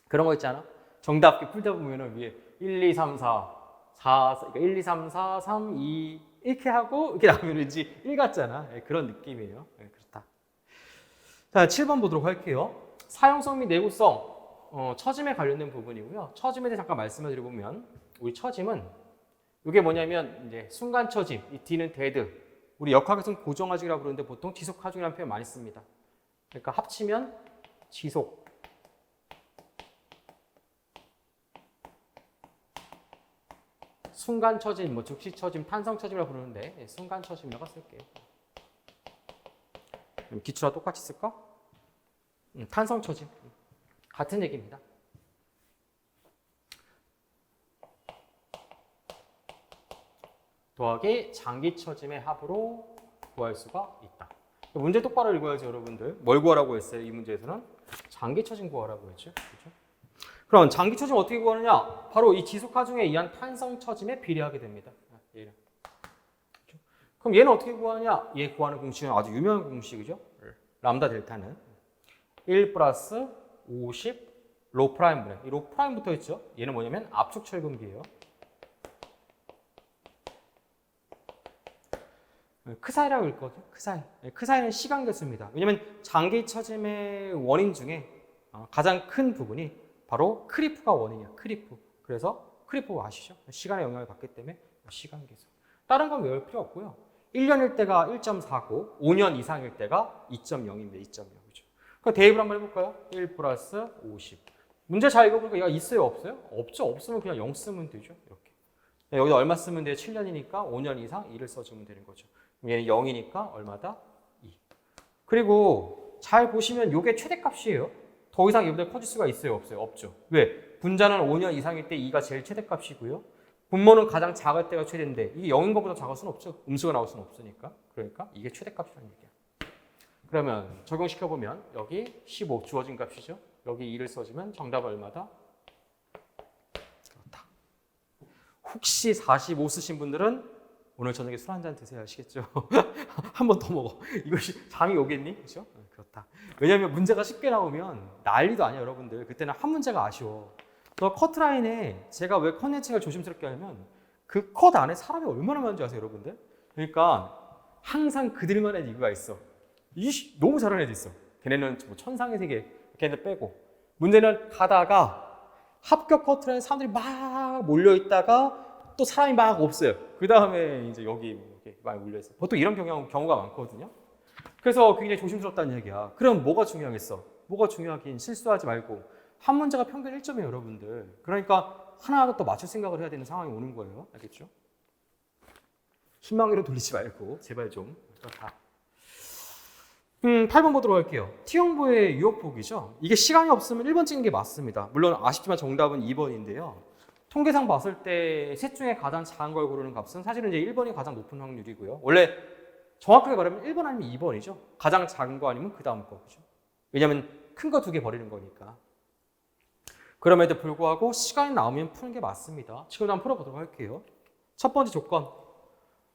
그런 거 있잖아. 정답 풀다 보면은 위에 1, 2, 3, 4, 그러니까 1, 2, 3, 4, 3, 2 이렇게 하고 이렇게 나오면 왠지 1 같잖아. 네, 그런 느낌이에요. 네, 그렇다. 자, 7번 보도록 할게요. 사용성 및 내구성. 처짐에 관련된 부분이고요. 처짐에 대해 잠깐 말씀을 드려보면 우리 처짐은 이게 뭐냐면 이제 순간 처짐, 이 D는 데드. 우리 역학에서는 고정하중이라고 부르는데 보통 지속하중이라는 표현 많이 씁니다. 그러니까 합치면 지속. 순간 처짐, 뭐 즉시 처짐, 탄성 처짐이라고 부르는데 순간 처짐이라고 쓸게요. 기출과 똑같이 쓸까? 탄성 처짐. 같은 얘기입니다. 더하기 장기 처짐의 합으로 구할 수가 있다. 문제 똑바로 읽어야죠, 여러분들. 뭘 구하라고 했어요? 이 문제에서는 장기 처짐 구하라고 했죠. 그렇죠? 그럼 장기 처짐 어떻게 구하느냐? 바로 이 지속하중에 의한 탄성 처짐에 비례하게 됩니다. 얘는. 그럼 얘는 어떻게 구하냐? 얘 구하는 공식은 아주 유명한 공식이죠. 람다 델타는 1 플러스 50 로 프라임 분의 이 로 프라임 붙어 있죠. 얘는 뭐냐면 압축 철분비예요. 크사이라고 읽거든요. 크사이. 크사이는 시간 개수입니다. 왜냐면 장기 처짐의 원인 중에 가장 큰 부분이 바로 크리프가 원인이야. 크리프. 그래서 크리프 아시죠? 시간의 영향을 받기 때문에 시간 개수. 다른 건 외울 필요 없고요. 1년일 때가 1.49, 5년 이상일 때가 2.0입니다. 2.0. 그렇죠? 그럼 대입을 한번 해볼까요? 1 플러스 50. 문제 잘 읽어보니까 얘가 있어요? 없어요? 없죠. 없으면 그냥 0 쓰면 되죠. 이렇게. 여기다 얼마 쓰면 돼요? 7년이니까 5년 이상 2를 써주면 되는 거죠. 얘는 0이니까 얼마다? 2. 그리고 잘 보시면 이게 최대값이에요. 더 이상 이보다 커질 수가 있어요? 없어요? 없죠. 왜? 분자는 5년 이상일 때 2가 제일 최대값이고요. 분모는 가장 작을 때가 최대인데 이게 0인 것보다 작을 수는 없죠. 음수가 나올 수는 없으니까. 그러니까 이게 최대값이라는 얘기야. 그러면 적용시켜보면 여기 15 주어진 값이죠. 여기 2를 써주면 정답은 얼마다? 그렇다. 혹시 45 쓰신 분들은 오늘 저녁에 술 한잔 드세요. 아시겠죠? 한 번 더 먹어. 이것이 잠이 오겠니? 그렇죠? 그렇다. 왜냐하면 문제가 쉽게 나오면 난리도 아니야, 여러분들. 그때는 한 문제가 아쉬워. 저 커트라인에 제가 왜 컨텐츠를 조심스럽게 하냐면 그 컷 안에 사람이 얼마나 많은지 아세요, 여러분들? 그러니까 항상 그들만의 이유가 있어. 너무 잘하는 애도 있어. 걔네는 뭐 천상의 세계, 걔네들 빼고. 문제는 가다가 합격 커트라인에 사람들이 막 몰려있다가 또 사람이 막 없어요. 그 다음에 이제 여기 이렇게 많이 몰려있어요. 보통 이런 경우가 많거든요. 그래서 굉장히 조심스럽다는 얘기야. 그럼 뭐가 중요하겠어? 뭐가 중요하긴 실수하지 말고. 한 문제가 평균 1점이에요, 여러분들. 그러니까 하나하나 또 맞출 생각을 해야 되는 상황이 오는 거예요. 알겠죠? 희망으로 돌리지 말고 제발 좀. 그렇다. 8번 보도록 할게요. T형부의 유효폭이죠. 이게 시간이 없으면 1번 찍는 게 맞습니다. 물론 아쉽지만 정답은 2번인데요. 통계상 봤을 때 셋 중에 가장 작은 걸 고르는 값은 사실은 이제 1번이 가장 높은 확률이고요. 원래 정확하게 말하면 1번 아니면 2번이죠. 가장 작은 거 아니면 그 다음 거. 그죠? 왜냐하면 큰 거 2개 버리는 거니까. 그럼에도 불구하고 시간이 나오면 푸는 게 맞습니다. 지금 한번 풀어보도록 할게요. 첫 번째 조건.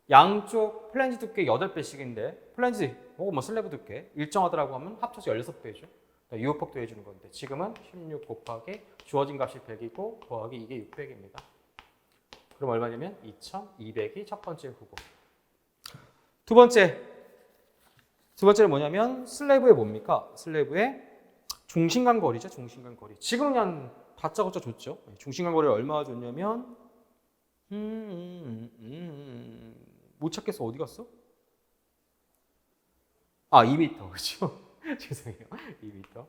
양쪽 플랜지 두께 8배씩인데 플랜지 혹은 뭐 슬래브 두께 일정하더라고 하면 합쳐서 16배죠. 유효폭도 해주는 건데 지금은 16 곱하기 주어진 값이 100이고 더하기 이게 600입니다. 그럼 얼마냐면 2200이 첫 번째 후보. 두 번째는 뭐냐면 슬래브의 뭡니까? 슬래브의 중심간 거리죠. 중심간 거리. 지금 그냥 다짜고짜 줬죠. 중심간 거리를 얼마나 줬냐면 못 찾겠어. 어디 갔어? 2m. 그렇죠? 죄송해요. 2m.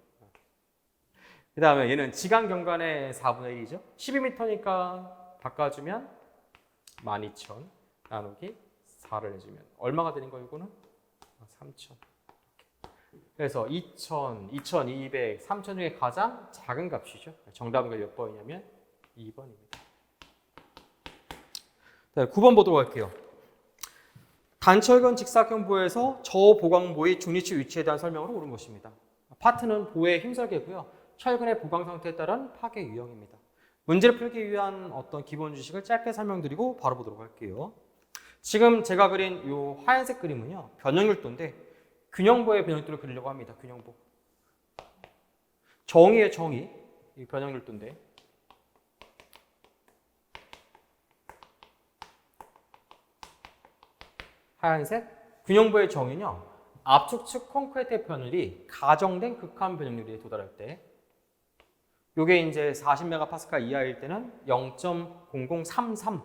그 다음에 얘는 지간 경관의 4분의 1이죠. 12m니까 바꿔주면 12,000 나누기 4를 해주면 얼마가 되는 거예요? 이거는 3,000. 그래서 2,000, 2,200, 3,000 중에 가장 작은 값이죠. 정답은 몇 번이냐면 2번입니다. 9번 보도록 할게요. 단철근 직사각형부에서 저보강보의 중립치 위치에 대한 설명을 옳은 것입니다. 파트는 보의 힘설계고요. 철근의 보강 상태에 따른 파괴 유형입니다. 문제를 풀기 위한 어떤 기본 지식을 짧게 설명드리고 바로 보도록 할게요. 지금 제가 그린 이 하얀색 그림은요. 변형률도인데 균형보의 변형률도를 그리려고 합니다. 균형보. 정의의 정의. 이 변형률도인데 하얀색 균형보의 정의는요. 압축측 콘크리트의 변율이 가정된 극한 변형률에 도달할 때 요게 이제 40MPa 이하일 때는 0.0033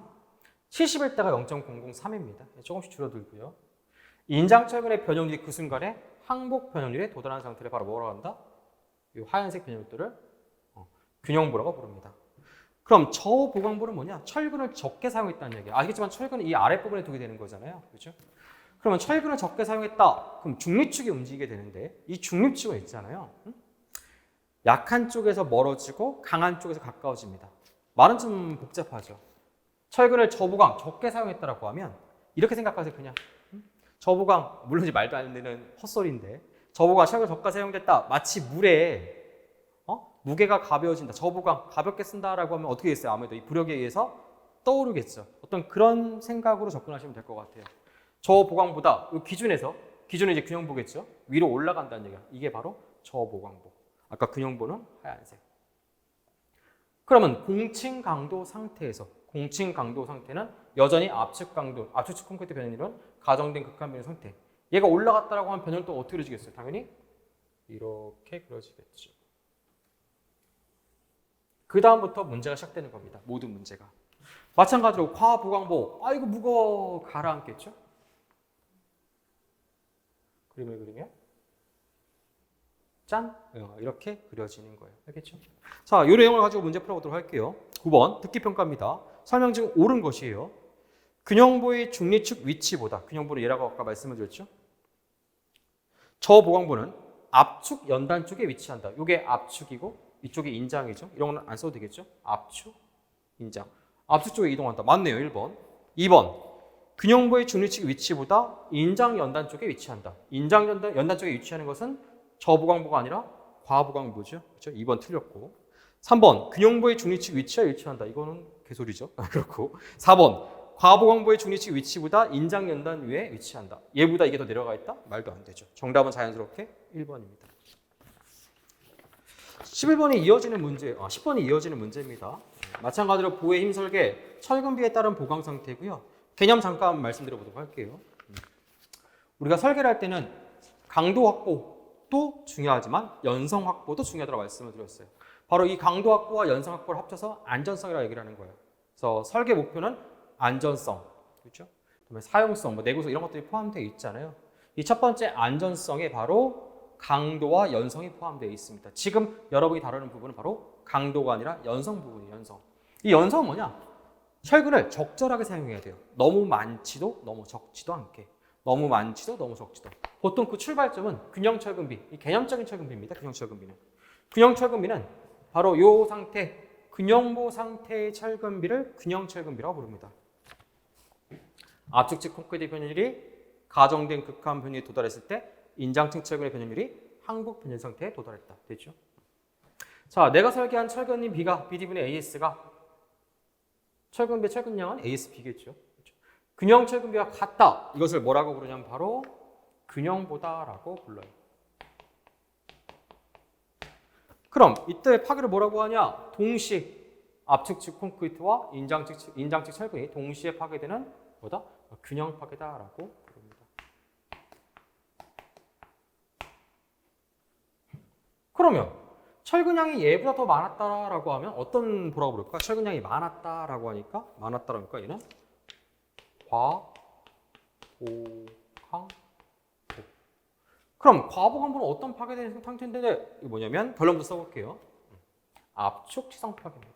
70일 때가 0.003입니다. 조금씩 줄어들고요. 인장철근의 변형률이 그 순간에 항복 변형률에 도달한 상태를 바로 뭐라고 한다? 이 하얀색 변형률도를 균형보라고 부릅니다. 그럼 저보강보는 뭐냐? 철근을 적게 사용했다는 얘기야. 아시겠지만 철근은 이 아랫부분에 두게 되는 거잖아요. 그렇죠? 그러면 철근을 적게 사용했다. 그럼 중립축이 움직이게 되는데 이 중립축은 있잖아요. 약한 쪽에서 멀어지고 강한 쪽에서 가까워집니다. 말은 좀 복잡하죠. 철근을 저보강 적게 사용했다라고 하면 이렇게 생각하세요. 그냥 저보강 물론 이제 말도 안 되는 헛소리인데 저보강 철근 적게 사용됐다. 마치 물에 무게가 가벼워진다. 저보강 가볍게 쓴다라고 하면 어떻게 됐어요? 아무래도 이 부력에 의해서 떠오르겠죠. 어떤 그런 생각으로 접근하시면 될 것 같아요. 저보강보다 이 기준은 이제 균형보겠죠. 위로 올라간다는 얘기야. 이게 바로 저보강보. 아까 균형보는 하얀색. 그러면 공칭 강도 상태에서 공칭 강도 상태는 여전히 압축 강도, 압축 콘크리트 변연율은 가정된 극한 변연 상태. 얘가 올라갔다라고 하면 변연은 또 어떻게 그려지겠어요? 당연히 이렇게 그려지겠죠. 그 다음부터 문제가 시작되는 겁니다. 모든 문제가. 마찬가지로 과보강보. 이거 무거워 가라앉겠죠? 그림을 그리면 짠! 이렇게 그려지는 거예요. 알겠죠? 자, 이 내용을 가지고 문제 풀어보도록 할게요. 9번 듣기평가입니다. 설명 중 옳은 것이에요. 균형보의 중립축 위치보다 균형보는 얘라고 아까 말씀을 드렸죠? 저보강보는 압축 연단 쪽에 위치한다. 이게 압축이고 이쪽이 인장이죠. 이런 거는 안 써도 되겠죠? 압축, 인장. 압축 쪽에 이동한다. 맞네요. 1번. 2번. 균형보의 중립축 위치보다 인장 연단 쪽에 위치한다. 인장 연단 쪽에 위치하는 것은 저보강보가 아니라 과보강보죠. 그렇죠? 2번 틀렸고. 3번. 균형보의 중립축 위치와 일치한다. 이거는 개소리죠. 그렇고. 4번. 과보강보의 중립축 위치보다 인장 연단 위에 위치한다. 얘보다 이게 더 내려가 있다? 말도 안 되죠. 정답은 자연스럽게 1번입니다. 11번이 이어지는 문제, 10번이 이어지는 문제입니다. 마찬가지로 보의 힘 설계, 철근비에 따른 보강 상태고요. 개념 잠깐 말씀드려보도록 할게요. 우리가 설계를 할 때는 강도 확보도 중요하지만 연성 확보도 중요하다고 말씀을 드렸어요. 바로 이 강도 확보와 연성 확보를 합쳐서 안전성이라고 얘기를 하는 거예요. 그래서 설계 목표는 안전성, 그렇죠? 그다음에 사용성, 내구성 이런 것들이 포함되어 있잖아요. 이 첫 번째 안전성에 바로 강도와 연성이 포함되어 있습니다. 지금 여러분이 다루는 부분은 바로 강도가 아니라 연성 부분이에요. 연성. 이 연성은 뭐냐? 철근을 적절하게 사용해야 돼요. 너무 많지도 너무 적지도 않게. 너무 많지도 너무 적지도. 보통 그 출발점은 균형철근비, 이 개념적인 철근비입니다. 균형철근비는. 균형철근비는 바로 이 상태, 균형보 상태의 철근비를 균형철근비라고 부릅니다. 압축식 콘크리트 변연율이 가정된 극한 변연율에 도달했을 때 인장층 철근의 변연율이 항복 변연 상태에 도달했다. 됐죠? 자, 내가 설계한 철근인 B가 BD분의 AS가 철근비의 철근량은 ASB겠죠. 그렇죠? 균형 철근비와 같다. 이것을 뭐라고 부르냐면 바로 균형보다라고 불러요. 그럼 이때 파괴를 뭐라고 하냐? 동시 압축식 콘크리트와 인장식 철근이 동시에 파괴되는 뭐다? 균형 파괴다라고 부릅니다. 그러면 철근량이 얘보다 더 많았다라고 하면 어떤 보라고 부를까? 철근량이 많았다라고 하니까 얘는 과보강보. 그럼 과보강보는 어떤 파괴되는 상태인데 이게 뭐냐면 결론부터 써볼게요. 압축 치성 파괴입니다.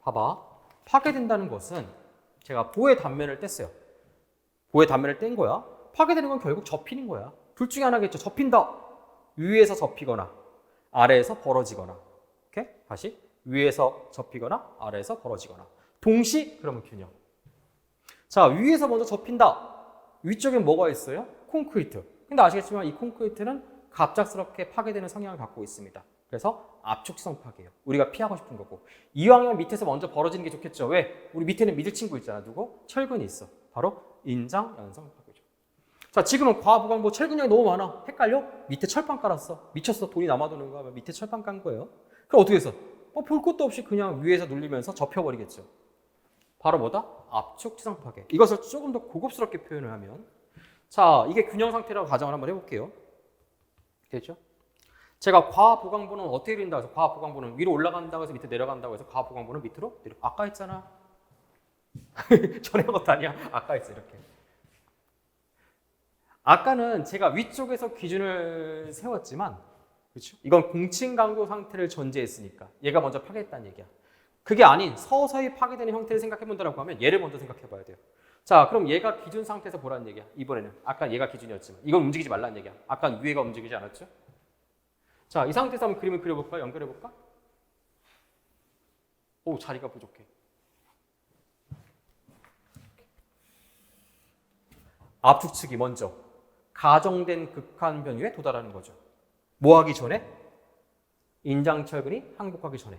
봐봐. 파괴된다는 것은 제가 보의 단면을 뗐어요. 보의 단면을 뗀 거야. 파괴되는 건 결국 접히는 거야. 둘 중에 하나겠죠. 접힌다. 위에서 접히거나 아래에서 벌어지거나. 오케이? 다시 위에서 접히거나 아래에서 벌어지거나. 동시 그러면 균형. 자, 위에서 먼저 접힌다. 위쪽엔 뭐가 있어요? 콘크리트. 근데 아시겠지만 이 콘크리트는 갑작스럽게 파괴되는 성향을 갖고 있습니다. 그래서 압축성 파괴예요. 우리가 피하고 싶은 거고. 이왕이면 밑에서 먼저 벌어지는 게 좋겠죠. 왜? 우리 밑에는 믿을 친구 있잖아. 누구? 철근이 있어. 바로 인장 연성 파괴죠. 자, 지금은 과보강보 철근량이 너무 많아. 헷갈려? 밑에 철판 깔았어. 미쳤어. 돈이 남아도는 거 하면 밑에 철판 깐 거예요. 그럼 어떻게 했어? 볼 것도 없이 그냥 위에서 눌리면서 접혀버리겠죠. 바로 뭐다? 압축 치성 파괴. 이것을 조금 더 고급스럽게 표현을 하면, 자, 이게 균형 상태라고 가정을 한번 해볼게요. 됐죠? 제가 과보강보는 어떻게 그린다고 해서 과보강보는 위로 올라간다고 해서 밑에 내려간다고 해서 과보강보는 밑으로 내려. 아까 했잖아. 전에 한 것도 아니야. 아까 했어. 이렇게. 아까는 제가 위쪽에서 기준을 세웠지만 그렇죠? 이건 공칭 강도 상태를 전제했으니까 얘가 먼저 파괴했다는 얘기야. 그게 아닌 서서히 파괴되는 형태를 생각해 본다라고 하면 얘를 먼저 생각해 봐야 돼요. 자, 그럼 얘가 기준 상태에서 보라는 얘기야. 이번에는 아까 얘가 기준이었지만 이건 움직이지 말라는 얘기야. 아까 위에가 움직이지 않았죠? 자, 이 상태에서 한번 그림을 그려볼까? 연결해볼까? 오, 자리가 부족해. 압축측이 먼저 가정된 극한 변위에 도달하는 거죠. 뭐 하기 전에? 인장철근이 항복하기 전에.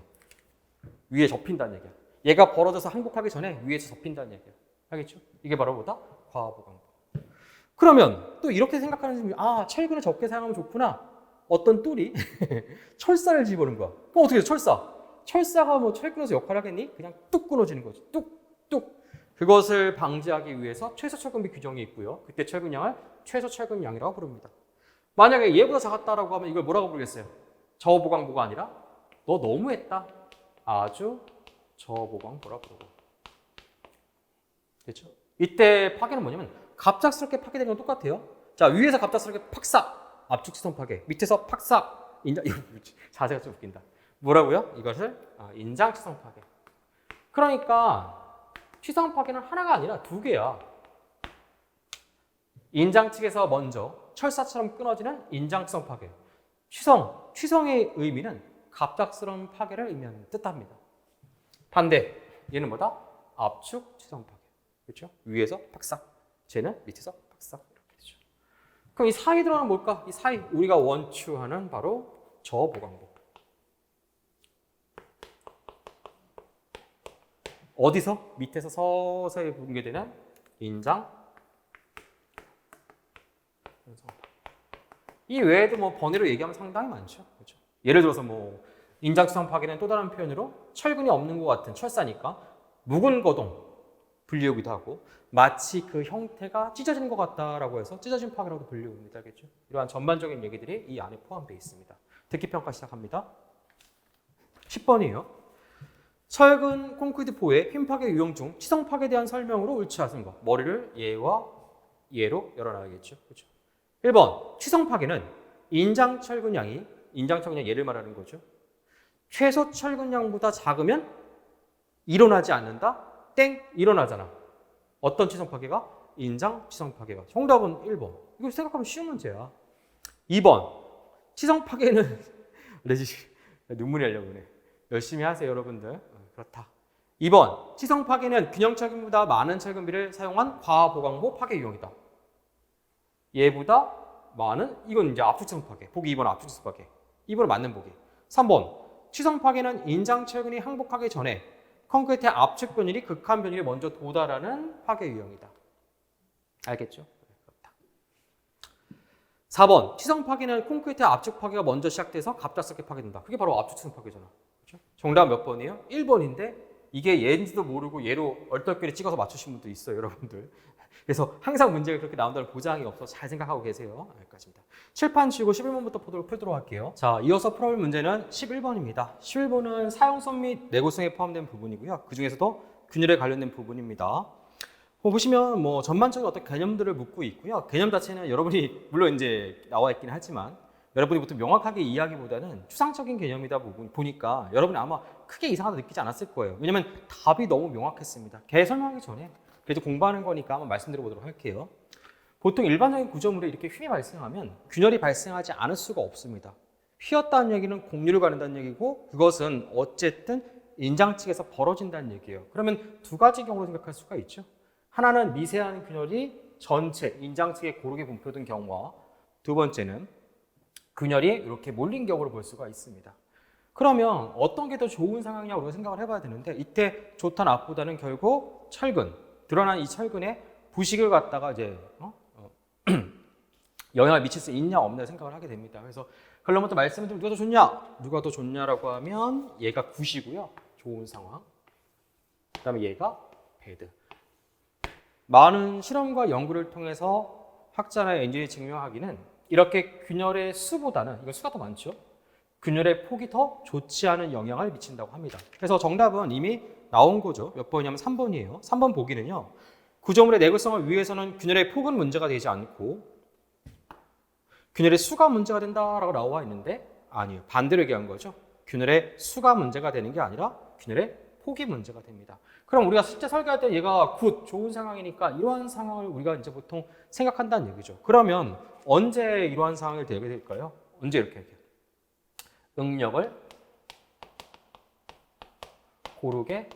위에 접힌다는 얘기야. 얘가 벌어져서 항복하기 전에 위에서 접힌다는 얘기야. 알겠죠? 이게 바로 뭐다? 과보강도. 그러면 또 이렇게 생각하는 사람이 철근을 적게 사용하면 좋구나. 어떤 똘이 철사를 집어넣은 거야. 그럼 어떻게 해? 철사가 뭐 철근에서 역할을 하겠니? 그냥 뚝 끊어지는 거지. 뚝뚝. 그것을 방지하기 위해서 최소 철근비 규정이 있고요. 그때 철근량을 최소 철근량이라고 부릅니다. 만약에 얘보다 작았다라고 하면 이걸 뭐라고 부르겠어요? 저보강보가 아니라 너 너무했다. 아주 저보강보라 부르고. 됐죠? 이때 파괴는 뭐냐면 갑작스럽게 파괴되는 건 똑같아요. 자, 위에서 갑작스럽게 팍삭 압축지선 파괴, 밑에서 팍삭 인장. 자세가 좀 웃긴다. 뭐라고요? 이것을 인장치성 파괴. 그러니까 치성 파괴는 하나가 아니라 두 개야. 인장 측에서 먼저 철사처럼 끊어지는 인장치성 파괴. 취성의 의미는 갑작스러운 파괴를 의미하는 뜻합니다. 반대, 얘는 뭐다? 압축 치성 파괴. 그렇죠? 위에서 팍삭, 쟤는 밑에서 팍삭 이렇게 되죠. 그럼 이 사이 들어가는 뭘까? 이 사이 우리가 원추하는 바로 저보강보. 어디서? 밑에서 서서히 붕괴되는 인장. 이 외에도 뭐 번외로 얘기하면 상당히 많죠. 그렇죠? 예를 들어서 뭐 인장치성 파괴는 또 다른 표현으로 철근이 없는 것 같은 철사니까 묵은 거동 불리우기도 하고 마치 그 형태가 찢어진 것 같다라고 해서 찢어진 파괴라고도 불리웁니다. 알겠죠? 이러한 전반적인 얘기들이 이 안에 포함되어 있습니다. 듣기 평가 시작합니다. 10번이에요. 철근 콘크리트 포의 힘 파괴 유형 중 치성 파괴에 대한 설명으로 옳지 않은 것. 머리를 얘와 얘로 열어놔야겠죠. 그렇죠? 1번 치성 파괴는 인장 철근량이 얘를 말하는 거죠. 최소 철근량보다 작으면 일어나지 않는다. 땡 일어나잖아. 어떤 치성 파괴가? 인장 치성 파괴가. 정답은 1번. 이거 생각하면 쉬운 문제야. 2번 치성 파괴는 눈물이 나려고 그래. 열심히 하세요, 여러분들. 그렇다. 2번 치성 파괴는 균형 철근보다 많은 철근비를 사용한 과보강보 파괴 유형이다. 얘보다 많은, 이건 이제 압축치성 파괴. 보기 2번 압축치성 파괴. 2번은 맞는 보기. 3번 치성 파괴는 인장 철근이 항복하기 전에 콘크리트의 압축 변율이 극한 변율에 먼저 도달하는 파괴 유형이다. 알겠죠? 그렇다. 4번 치성 파괴는 콘크리트의 압축 파괴가 먼저 시작돼서 갑작스럽게 파괴된다. 그게 바로 압축치성 파괴잖아. 그렇죠? 정답 몇 번이에요? 1번인데 이게 얘인지도 모르고 얘로 얼떨결에 찍어서 맞추신 분도 있어요, 여러분들. 그래서 항상 문제가 그렇게 나온다는 보장이 없어서 잘 생각하고 계세요. 여기까지입니다. 칠판 치고 11번부터 풀도록 할게요. 자, 이어서 풀어볼 문제는 11번입니다. 11번은 사용성 및 내구성에 포함된 부분이고요. 그 중에서도 균열에 관련된 부분입니다. 보시면 뭐 전반적인 어떤 개념들을 묻고 있고요. 개념 자체는 여러분이 물론 이제 나와 있긴 하지만 여러분이 보통 명확하게 이해하기보다는 추상적인 개념이다 보니까 여러분이 아마 크게 이상하다 느끼지 않았을 거예요. 왜냐면 답이 너무 명확했습니다. 개 설명하기 전에 그래도 공부하는 거니까 한번 말씀드려보도록 할게요. 보통 일반적인 구조물에 이렇게 휘이 발생하면 균열이 발생하지 않을 수가 없습니다. 휘었다는 얘기는 공류를 가른다는 얘기고 그것은 어쨌든 인장 측에서 벌어진다는 얘기예요. 그러면 두 가지 경우로 생각할 수가 있죠. 하나는 미세한 균열이 전체 인장 측에 고르게 분포된 경우와 두 번째는 균열이 이렇게 몰린 경우를 볼 수가 있습니다. 그러면 어떤 게 더 좋은 상황이냐고 우리가 생각을 해봐야 되는데 이때 좋다 나쁘다는 결국 철근, 드러난 이 철근에 부식을 갖다가 이제 영향을 미칠 수 있냐 없냐 생각을 하게 됩니다. 그래서 결론부터 말씀을 드리면 누가 더 좋냐라고 하면 얘가 굿이고요. 좋은 상황. 그 다음에 얘가 배드. 많은 실험과 연구를 통해서 학자나 엔지니어이 증명하기는 이렇게 균열의 수보다는 이건 수가 더 많죠. 균열의 폭이 더 좋지 않은 영향을 미친다고 합니다. 그래서 정답은 이미 나온 거죠. 몇 번이냐면 3번이에요. 3번 보기는요. 구조물의 내구성을 위해서는 균열의 폭은 문제가 되지 않고 균열의 수가 문제가 된다라고 나와 있는데 아니에요. 반대로 얘기한 거죠. 균열의 수가 문제가 되는 게 아니라 균열의 폭이 문제가 됩니다. 그럼 우리가 실제 설계할 때 얘가 굿, 좋은 상황이니까 이러한 상황을 우리가 이제 보통 생각한다는 얘기죠. 그러면 언제 이러한 상황을 되게 될까요? 언제 이렇게 얘기해요? 응력을 고르게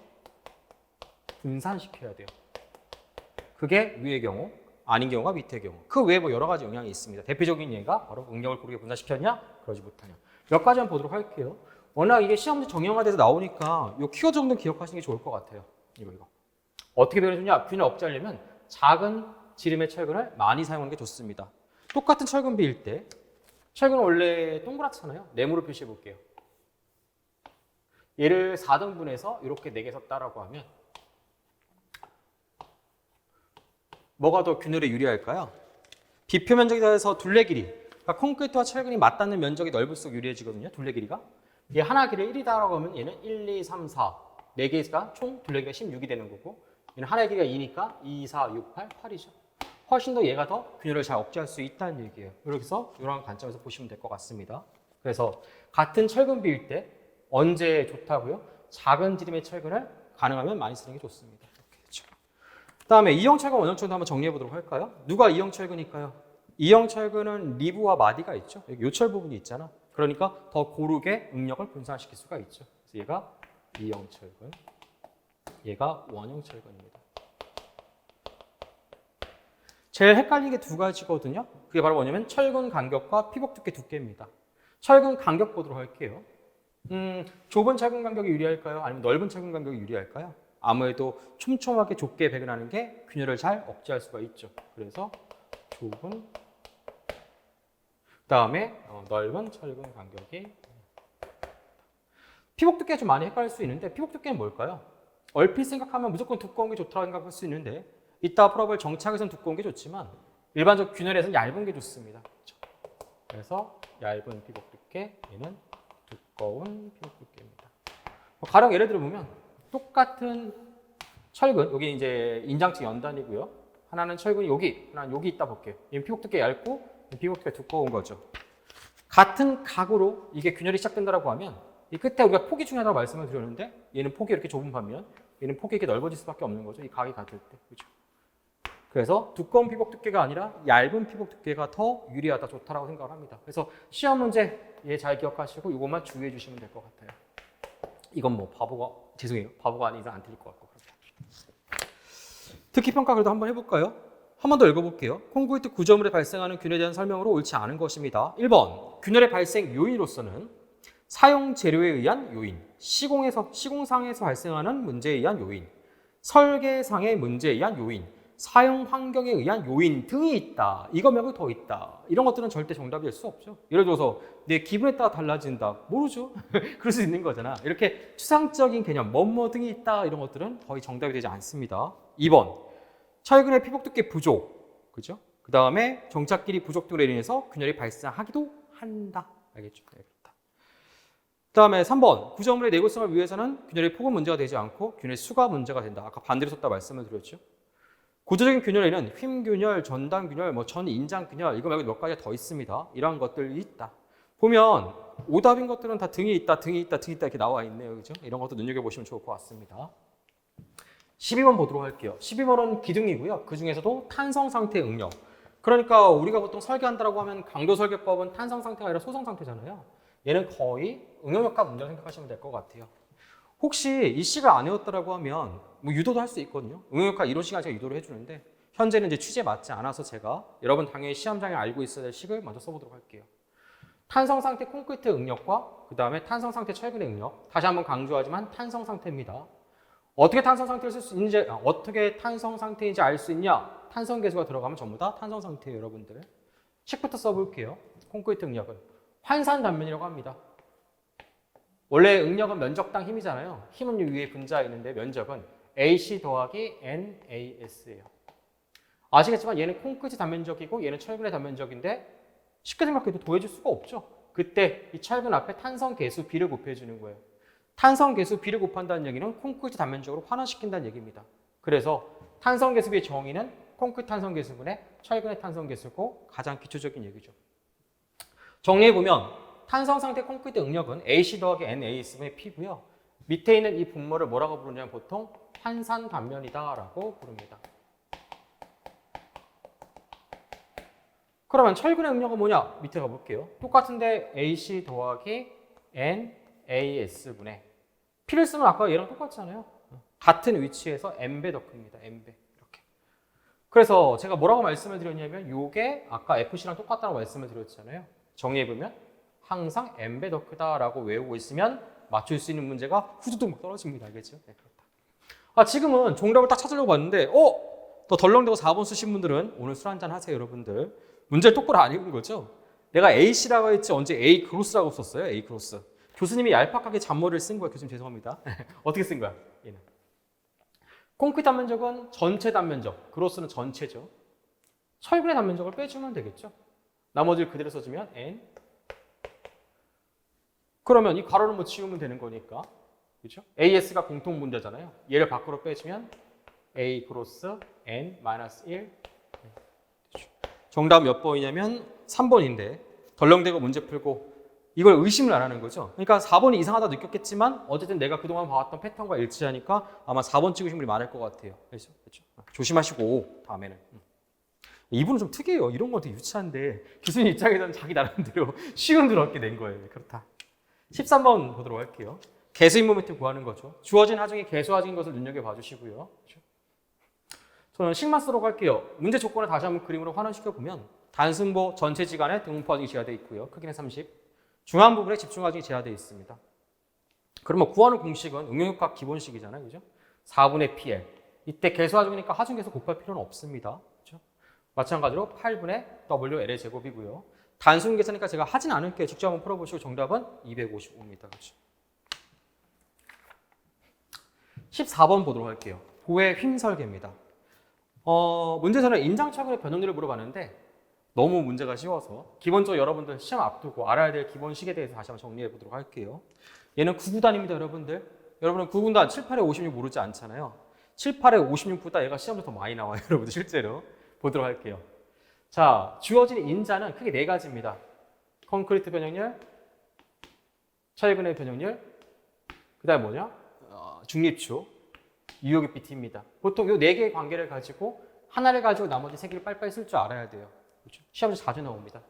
분산시켜야 돼요. 그게 위의 경우, 아닌 경우가 밑의 경우. 그 외에 뭐 여러 가지 영향이 있습니다. 대표적인 예가 바로 응력을 고르게 분산시켰냐? 그러지 못하냐. 몇 가지만 보도록 할게요. 워낙 이게 시험 문제 정형화돼서 나오니까 이 키워드 정도 기억하시는 게 좋을 것 같아요. 이거. 어떻게 변해주냐? 균열 억제하려면 작은 지름의 철근을 많이 사용하는 게 좋습니다. 똑같은 철근 비일 때 철근은 원래 동그랗잖아요. 네모로 표시해 볼게요. 얘를 4등분해서 이렇게 4개 섰다라고 하면 뭐가 더 균열에 유리할까요? 비표 면적에 대해서 둘레 길이, 그러니까 콘크리트와 철근이 맞닿는 면적이 넓을수록 유리해지거든요. 둘레 길이가. 얘 하나 길이 1이다라고 하면 얘는 1, 2, 3, 4, 4개가 총 둘레 길이가 16이 되는 거고 얘는 하나의 길이가 2니까 2, 4, 6, 8, 8이죠. 훨씬 더 얘가 더 균열을 잘 억제할 수 있다는 얘기예요. 이렇게 해서 이런 관점에서 보시면 될 것 같습니다. 그래서 같은 철근 비일 때 언제 좋다고요? 작은 지름의 철근을 가능하면 많이 쓰는 게 좋습니다. 이렇게 되죠. 그다음에 이형 철근, 원형 철근 한번 정리해 보도록 할까요? 누가 이형 철근일까요? 이형 철근은 리브와 마디가 있죠. 여기 요철 부분이 있잖아. 그러니까 더 고르게 응력을 분산시킬 수가 있죠. 그래서 얘가 이형 철근, 얘가 원형 철근입니다. 제일 헷갈리는 게 두 가지거든요. 그게 바로 뭐냐면 철근 간격과 피복 두께 두께입니다. 철근 간격 보도록 할게요. 좁은 철근 간격이 유리할까요? 아니면 넓은 철근 간격이 유리할까요? 아무래도 촘촘하게 좁게 배근하는 게 균열을 잘 억제할 수가 있죠. 그래서 좁은, 그다음에 넓은 철근 간격이. 피복 두께가 좀 많이 헷갈릴 수 있는데 피복 두께는 뭘까요? 얼핏 생각하면 무조건 두꺼운 게 좋다고 생각할 수 있는데 이따 풀어볼 정착에서는 두꺼운 게 좋지만 일반적 균열에서는 얇은 게 좋습니다. 그렇죠? 그래서 얇은 피복 두께, 얘는 두꺼운 피복 두께입니다. 가령 예를 들어 보면 똑같은 철근, 여기 이제 인장치 연단이고요. 하나는 철근이 여기, 하나는 여기 있다 볼게요. 얘는 피복 두께 얇고 피복 두께 두꺼운 거죠. 같은 각으로 이게 균열이 시작된다고 하면 이 끝에 우리가 폭이 중요하다고 말씀을 드렸는데 얘는 폭이 이렇게 좁은 반면 얘는 폭이 이렇게 넓어질 수밖에 없는 거죠. 이 각이 같을 때. 그렇죠? 그래서 두꺼운 피복 두께가 아니라 얇은 피복 두께가 더 유리하다, 좋다라고 생각을 합니다. 그래서 시험 문제 얘 잘 기억하시고 이것만 주의해 주시면 될 것 같아요. 이건 뭐 바보가 아닌 이상 안 틀릴 것 같고. 듣기 평가 그래도 한번 해볼까요? 한 번 더 읽어볼게요. 콘크리트 구조물에 발생하는 균열에 대한 설명으로 옳지 않은 것입니다. 1번, 균열의 발생 요인으로서는 사용 재료에 의한 요인, 시공상에서 발생하는 문제에 의한 요인, 설계상의 문제에 의한 요인, 사용 환경에 의한 요인 등이 있다. 이거 말고 더 있다. 이런 것들은 절대 정답이 될 수 없죠. 예를 들어서 내 기분에 따라 달라진다. 모르죠. 그럴 수 있는 거잖아. 이렇게 추상적인 개념, 뭐뭐 등이 있다. 이런 것들은 거의 정답이 되지 않습니다. 2번, 철근의 피복 두께 부족. 그죠? 그 다음에 정착 길이 부족 등으로 인해서 균열이 발생하기도 한다. 알겠죠? 네, 그렇다. 그 다음에 3번, 구조물의 내구성을 위해서는 균열의 폭은 문제가 되지 않고 균열의 수가 문제가 된다. 아까 반대로 썼다 말씀을 드렸죠. 구조적인 균열에는 휨균열, 전단균열, 전인장균열 이거 말고 몇 가지가 더 있습니다. 이런 것들이 있다. 보면 오답인 것들은 다 등이 있다, 등이 있다, 등이 있다 이렇게 나와 있네요. 그죠? 이런 것도 눈여겨보시면 좋을 것 같습니다. 12번 보도록 할게요. 12번은 기둥이고요. 그 중에서도 탄성상태 응력. 그러니까 우리가 보통 설계한다고 하면 강도설계법은 탄성상태가 아니라 소성상태잖아요. 얘는 거의 응용력과 문제라고 생각하시면 될 것 같아요. 혹시 이 식을 안 외웠다라고 하면 뭐 유도도 할 수 있거든요. 응용력과 이론 시간 제가 유도를 해주는데 현재는 이제 취지에 맞지 않아서 제가 여러분 당연히 시험장에 알고 있어야 될 식을 먼저 써보도록 할게요. 탄성상태 콘크리트 응력과 그 다음에 탄성상태 철근의 응력. 다시 한번 강조하지만 탄성상태입니다. 어떻게 탄성상태를 쓸 수 있는지, 어떻게 탄성상태인지 알 수 있냐? 탄성계수가 들어가면 전부 다 탄성상태예요, 여러분들. 식부터 써볼게요. 콘크리트 응력은 환산 단면이라고 합니다. 원래 응력은 면적당 힘이잖아요. 힘은 위에 분자에 있는데 면적은 AC 더하기 NAS예요. 아시겠지만 얘는 콘크리트 단면적이고 얘는 철근의 단면적인데 쉽게 생각해도 더해줄 수가 없죠. 그때 이 철근 앞에 탄성 계수 B를 곱해주는 거예요. 탄성 계수 B를 곱한다는 얘기는 콘크리트 단면적으로 환원시킨다는 얘기입니다. 그래서 탄성 계수 B의 정의는 콘크리트 탄성 계수분의 철근의 탄성 계수고 가장 기초적인 얘기죠. 정리해보면 탄성 상태 콘크리트 응력은 AC 더하기 NAS분의 P고요. 밑에 있는 이 분모를 뭐라고 부르냐면 보통 환산 단면이다라고 부릅니다. 그러면 철근의 응력은 뭐냐? 밑에 가볼게요. 똑같은데 AC 더하기 NAS분의 P를 쓰면 아까 얘랑 똑같잖아요. 같은 위치에서 N배 더 큽니다. N배. 이렇게. 그래서 제가 뭐라고 말씀을 드렸냐면 요게 아까 FC랑 똑같다고 말씀을 드렸잖아요. 정리해보면 항상 N배 더 크다라고 외우고 있으면 맞출 수 있는 문제가 후두둑 막 떨어집니다. 알겠죠? 네, 그렇다. 지금은 정답을 딱 찾으려고 봤는데 더 덜렁대고 4번 쓰신 분들은 오늘 술 한잔 하세요, 여러분들. 문제를 똑바로 안 읽은 거죠? 내가 A씨라고 했지 언제 A 크로스라고 썼어요? A 크로스. 교수님이 얄팍하게 잔머리를 쓴 거예요. 교수님 죄송합니다. 어떻게 쓴 거야? 얘는. 콘크리트 단면적은 전체 단면적, 크로스는 전체죠. 철근의 단면적을 빼주면 되겠죠. 나머지를 그대로 써주면 N. 그러면 이 가로는 뭐 지우면 되는 거니까. 그렇죠? AS가 공통 분자잖아요. 얘를 밖으로 빼주면 A 크로스 N-1. 정답 몇 번이냐면 3번인데 덜렁대고 문제 풀고 이걸 의심을 안 하는 거죠. 그러니까 4번이 이상하다 느꼈겠지만 어쨌든 내가 그동안 봐왔던 패턴과 일치하니까 아마 4번 찍으신 분이 많을 것 같아요. 그렇죠? 조심하시고 다음에는. 이분은 좀 특이해요. 이런 거 되게 유치한데 교수님 입장에서는 자기 나름대로 쉬운 들 얻게 된 거예요. 그렇다. 13번 보도록 할게요. 개수인 모멘트 구하는 거죠. 주어진 하중이 개수하중인 것을 눈여겨봐 주시고요. 그렇죠? 저는 식만 쓰도록 할게요. 문제 조건을 다시 한번 그림으로 환원시켜보면 단순보 전체 지간에 등분포 하중이 제하되어 있고요. 크기는 30. 중앙 부분에 집중 하중이 제하되어 있습니다. 그러면 구하는 공식은 응용효과 기본식이잖아요. 그죠? 4분의 PL. 이때 개수 하중이니까 하중 개수 곱할 필요는 없습니다. 그렇죠? 마찬가지로 8분의 WL의 제곱이고요. 단순 계산이니까 제가 하진 않을게요. 직접 한번 풀어보시고 정답은 255입니다. 그렇죠? 14번 보도록 할게요. 보의 휨설계입니다. 문제에서는 인장철근의 변형률을 물어봤는데 너무 문제가 쉬워서 기본적으로 여러분들 시험 앞두고 알아야 될 기본식에 대해서 다시 한번 정리해 보도록 할게요. 얘는 9구단입니다, 여러분들. 여러분은 9구단 7, 8에 56 모르지 않잖아요. 7, 8에 56보다 얘가 시험에 더 많이 나와요, 여러분들 실제로. 보도록 할게요. 자, 주어진 인자는 크게 네 가지입니다. 콘크리트 변형률, 철근의 변형률, 그 다음에 뭐냐? 중립축, 유효기 BT입니다. 보통 이 네 개의 관계를 가지고 하나를 가지고 나머지 세 개를 빨리빨리 쓸 줄 알아야 돼요. 그렇죠? 시험에서 자주 나옵니다.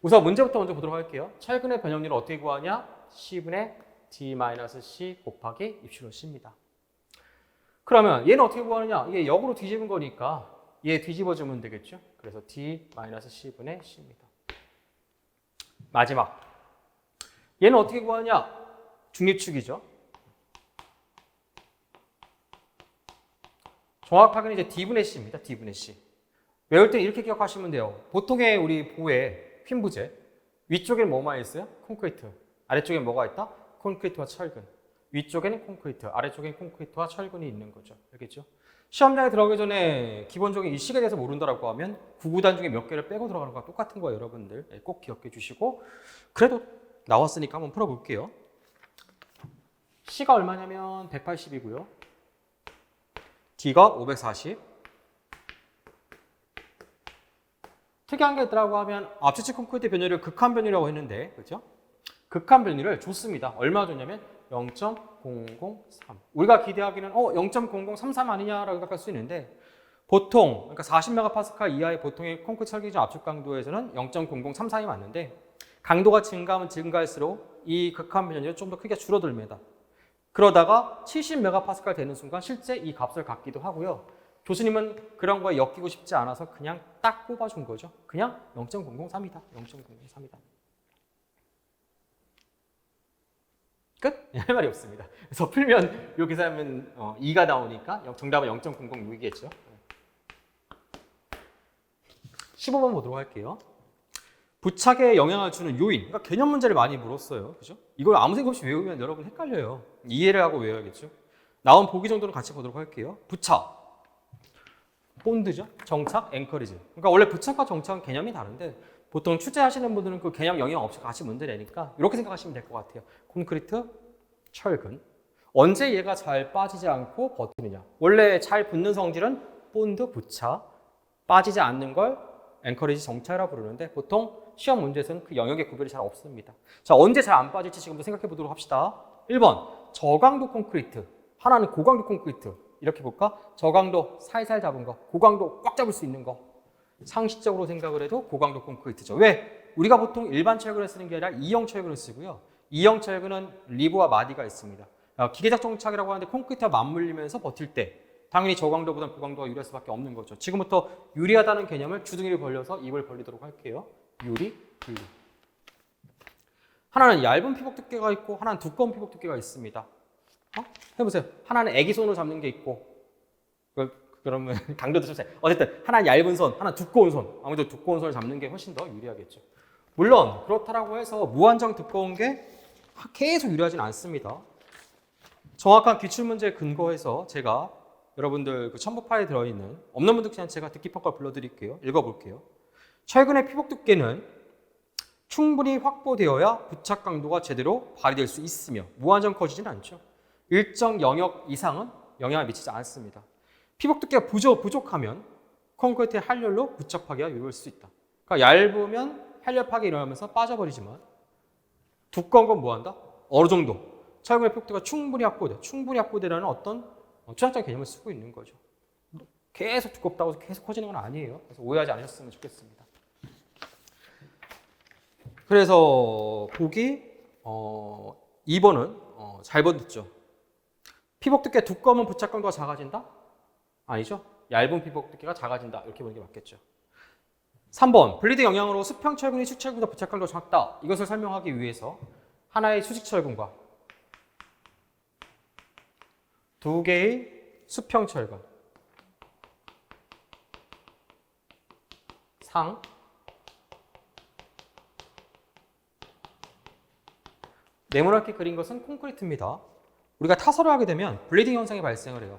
우선 문제부터 먼저 보도록 할게요. 철근의 변형률을 어떻게 구하냐? C분의 D-C 곱하기 입실로 C입니다. 그러면 얘는 어떻게 구하느냐? 이게 역으로 뒤집은 거니까 얘 뒤집어주면 되겠죠? 그래서 D-C분의 C입니다. 마지막. 얘는 어떻게 구하냐? 중립축이죠. 정확하게는 이제 D분의 C입니다. D분의 C. 외울 때 이렇게 기억하시면 돼요. 보통의 우리 보의 휨부재. 위쪽에는 뭐만 있어요? 콘크리트. 아래쪽에는 뭐가 있다? 콘크리트와 철근. 위쪽에는 콘크리트, 아래쪽에는 콘크리트와 철근이 있는 거죠. 알겠죠? 시험장에 들어가기 전에 기본적인 이 식에 대해서 모른다고 하면 9구단 중에 몇 개를 빼고 들어가는 거랑 똑같은 거예요, 여러분들. 꼭 기억해 주시고. 그래도 나왔으니까 한번 풀어볼게요. C가 얼마냐면 180이고요. D가 540. 특이한 게 있더라고 하면 앞치치 콘크리트 변율을 극한 변율이라고 했는데, 그렇죠? 극한 변율을 줬습니다. 얼마 줬냐면 0.003. 우리가 기대하기는 0.0033 아니냐라고 생각할 수 있는데 보통 그러니까 40메가파스칼 이하의 보통의 콘크리트 설계적 압축 강도에서는 0.0033이 맞는데 강도가 증가하면 증가할수록 이 극한 변율이 좀 더 크게 줄어듭니다. 그러다가 70메가파스칼 되는 순간 실제 이 값을 갖기도 하고요. 교수님은 그런 거에 엮이고 싶지 않아서 그냥 딱 꼽아준 거죠. 그냥 0.003이다. 0.003이다. 끝? 할 말이 없습니다. 그래서 풀면 요 계산하면 2가 나오니까 정답은 0.006이겠죠. 15번 보도록 할게요. 부착에 영향을 주는 요인. 그러니까 개념 문제를 많이 물었어요. 그죠? 이걸 아무 생각 없이 외우면 여러분 헷갈려요. 이해를 하고 외워야겠죠. 나온 보기 정도는 같이 보도록 할게요. 부착. 본드죠. 정착, 앵커리지. 그러니까 원래 부착과 정착은 개념이 다른데 보통 출제하시는 분들은 그 개념 영향 없이 같이 문제 내니까 이렇게 생각하시면 될 것 같아요. 콘크리트, 철근. 언제 얘가 잘 빠지지 않고 버티느냐. 원래 잘 붙는 성질은 본드, 부착. 빠지지 않는 걸 encourage 정차라 부르는데 보통 시험 문제에서는 그 영역의 구별이 잘 없습니다. 자, 언제 잘 안 빠질지 지금부터 생각해 보도록 합시다. 1번, 저강도 콘크리트. 하나는 고강도 콘크리트. 이렇게 볼까? 저강도 살살 잡은 거, 고강도 꽉 잡을 수 있는 거. 상식적으로 생각을 해도 고강도 콘크리트죠. 왜? 우리가 보통 일반 철근을 쓰는 게 아니라 2형 철근을 쓰고요. 2형 철근은 리브와 마디가 있습니다. 기계적 정착이라고 하는데 콘크리트와 맞물리면서 버틸 때 당연히 저강도보다는 고강도가 유리할 수밖에 없는 거죠. 지금부터 유리하다는 개념을 주둥이를 벌려서 입을 벌리도록 할게요. 유리, 분리. 하나는 얇은 피복 두께가 있고 하나는 두꺼운 피복 두께가 있습니다. 해보세요. 하나는 애기 손으로 잡는 게 있고 그러면 강도도 좀 세. 어쨌든 하나는 얇은 손, 하나는 두꺼운 손. 아무래도 두꺼운 손을 잡는 게 훨씬 더 유리하겠죠. 물론 그렇다고 해서 무한정 두꺼운 게 계속 유리하진 않습니다. 정확한 기출문제에 근거해서 제가 여러분들 그 첨부 파일에 들어있는 없는 분들 그냥 제가 듣기 평가를 불러드릴게요. 읽어볼게요. 철근의 피복 두께는 충분히 확보되어야 부착 강도가 제대로 발휘될 수 있으며 무한정 커지지는 않죠. 일정 영역 이상은 영향을 미치지 않습니다. 피복 두께가 부족하면 콘크리트의 활렬로 부착 파괴가 이룰 수 있다. 그러니까 얇으면 활렬 파괴 일어나면서 빠져버리지만 두꺼운 건 뭐한다? 어느 정도 철근의 피복 두께가 충분히 확보돼. 충분히 확보되라는 어떤 추상적인 개념을 쓰고 있는 거죠. 계속 두껍다고 해서 계속 커지는 건 아니에요. 그래서 오해하지 않으셨으면 좋겠습니다. 그래서 보기 2번은 잘 번듣죠. 피복 두께 두꺼우면 부착 강도가 작아진다? 아니죠. 얇은 피복 두께가 작아진다. 이렇게 보는 게 맞겠죠. 3번, 블리드 영향으로 수평 철근이 수직철근보다 부착 강도가 작다. 이것을 설명하기 위해서 하나의 수직철근과 두 개의 수평 철근 상 네모나게 그린 것은 콘크리트입니다. 우리가 타설을 하게 되면 블리딩 현상이 발생을 해요.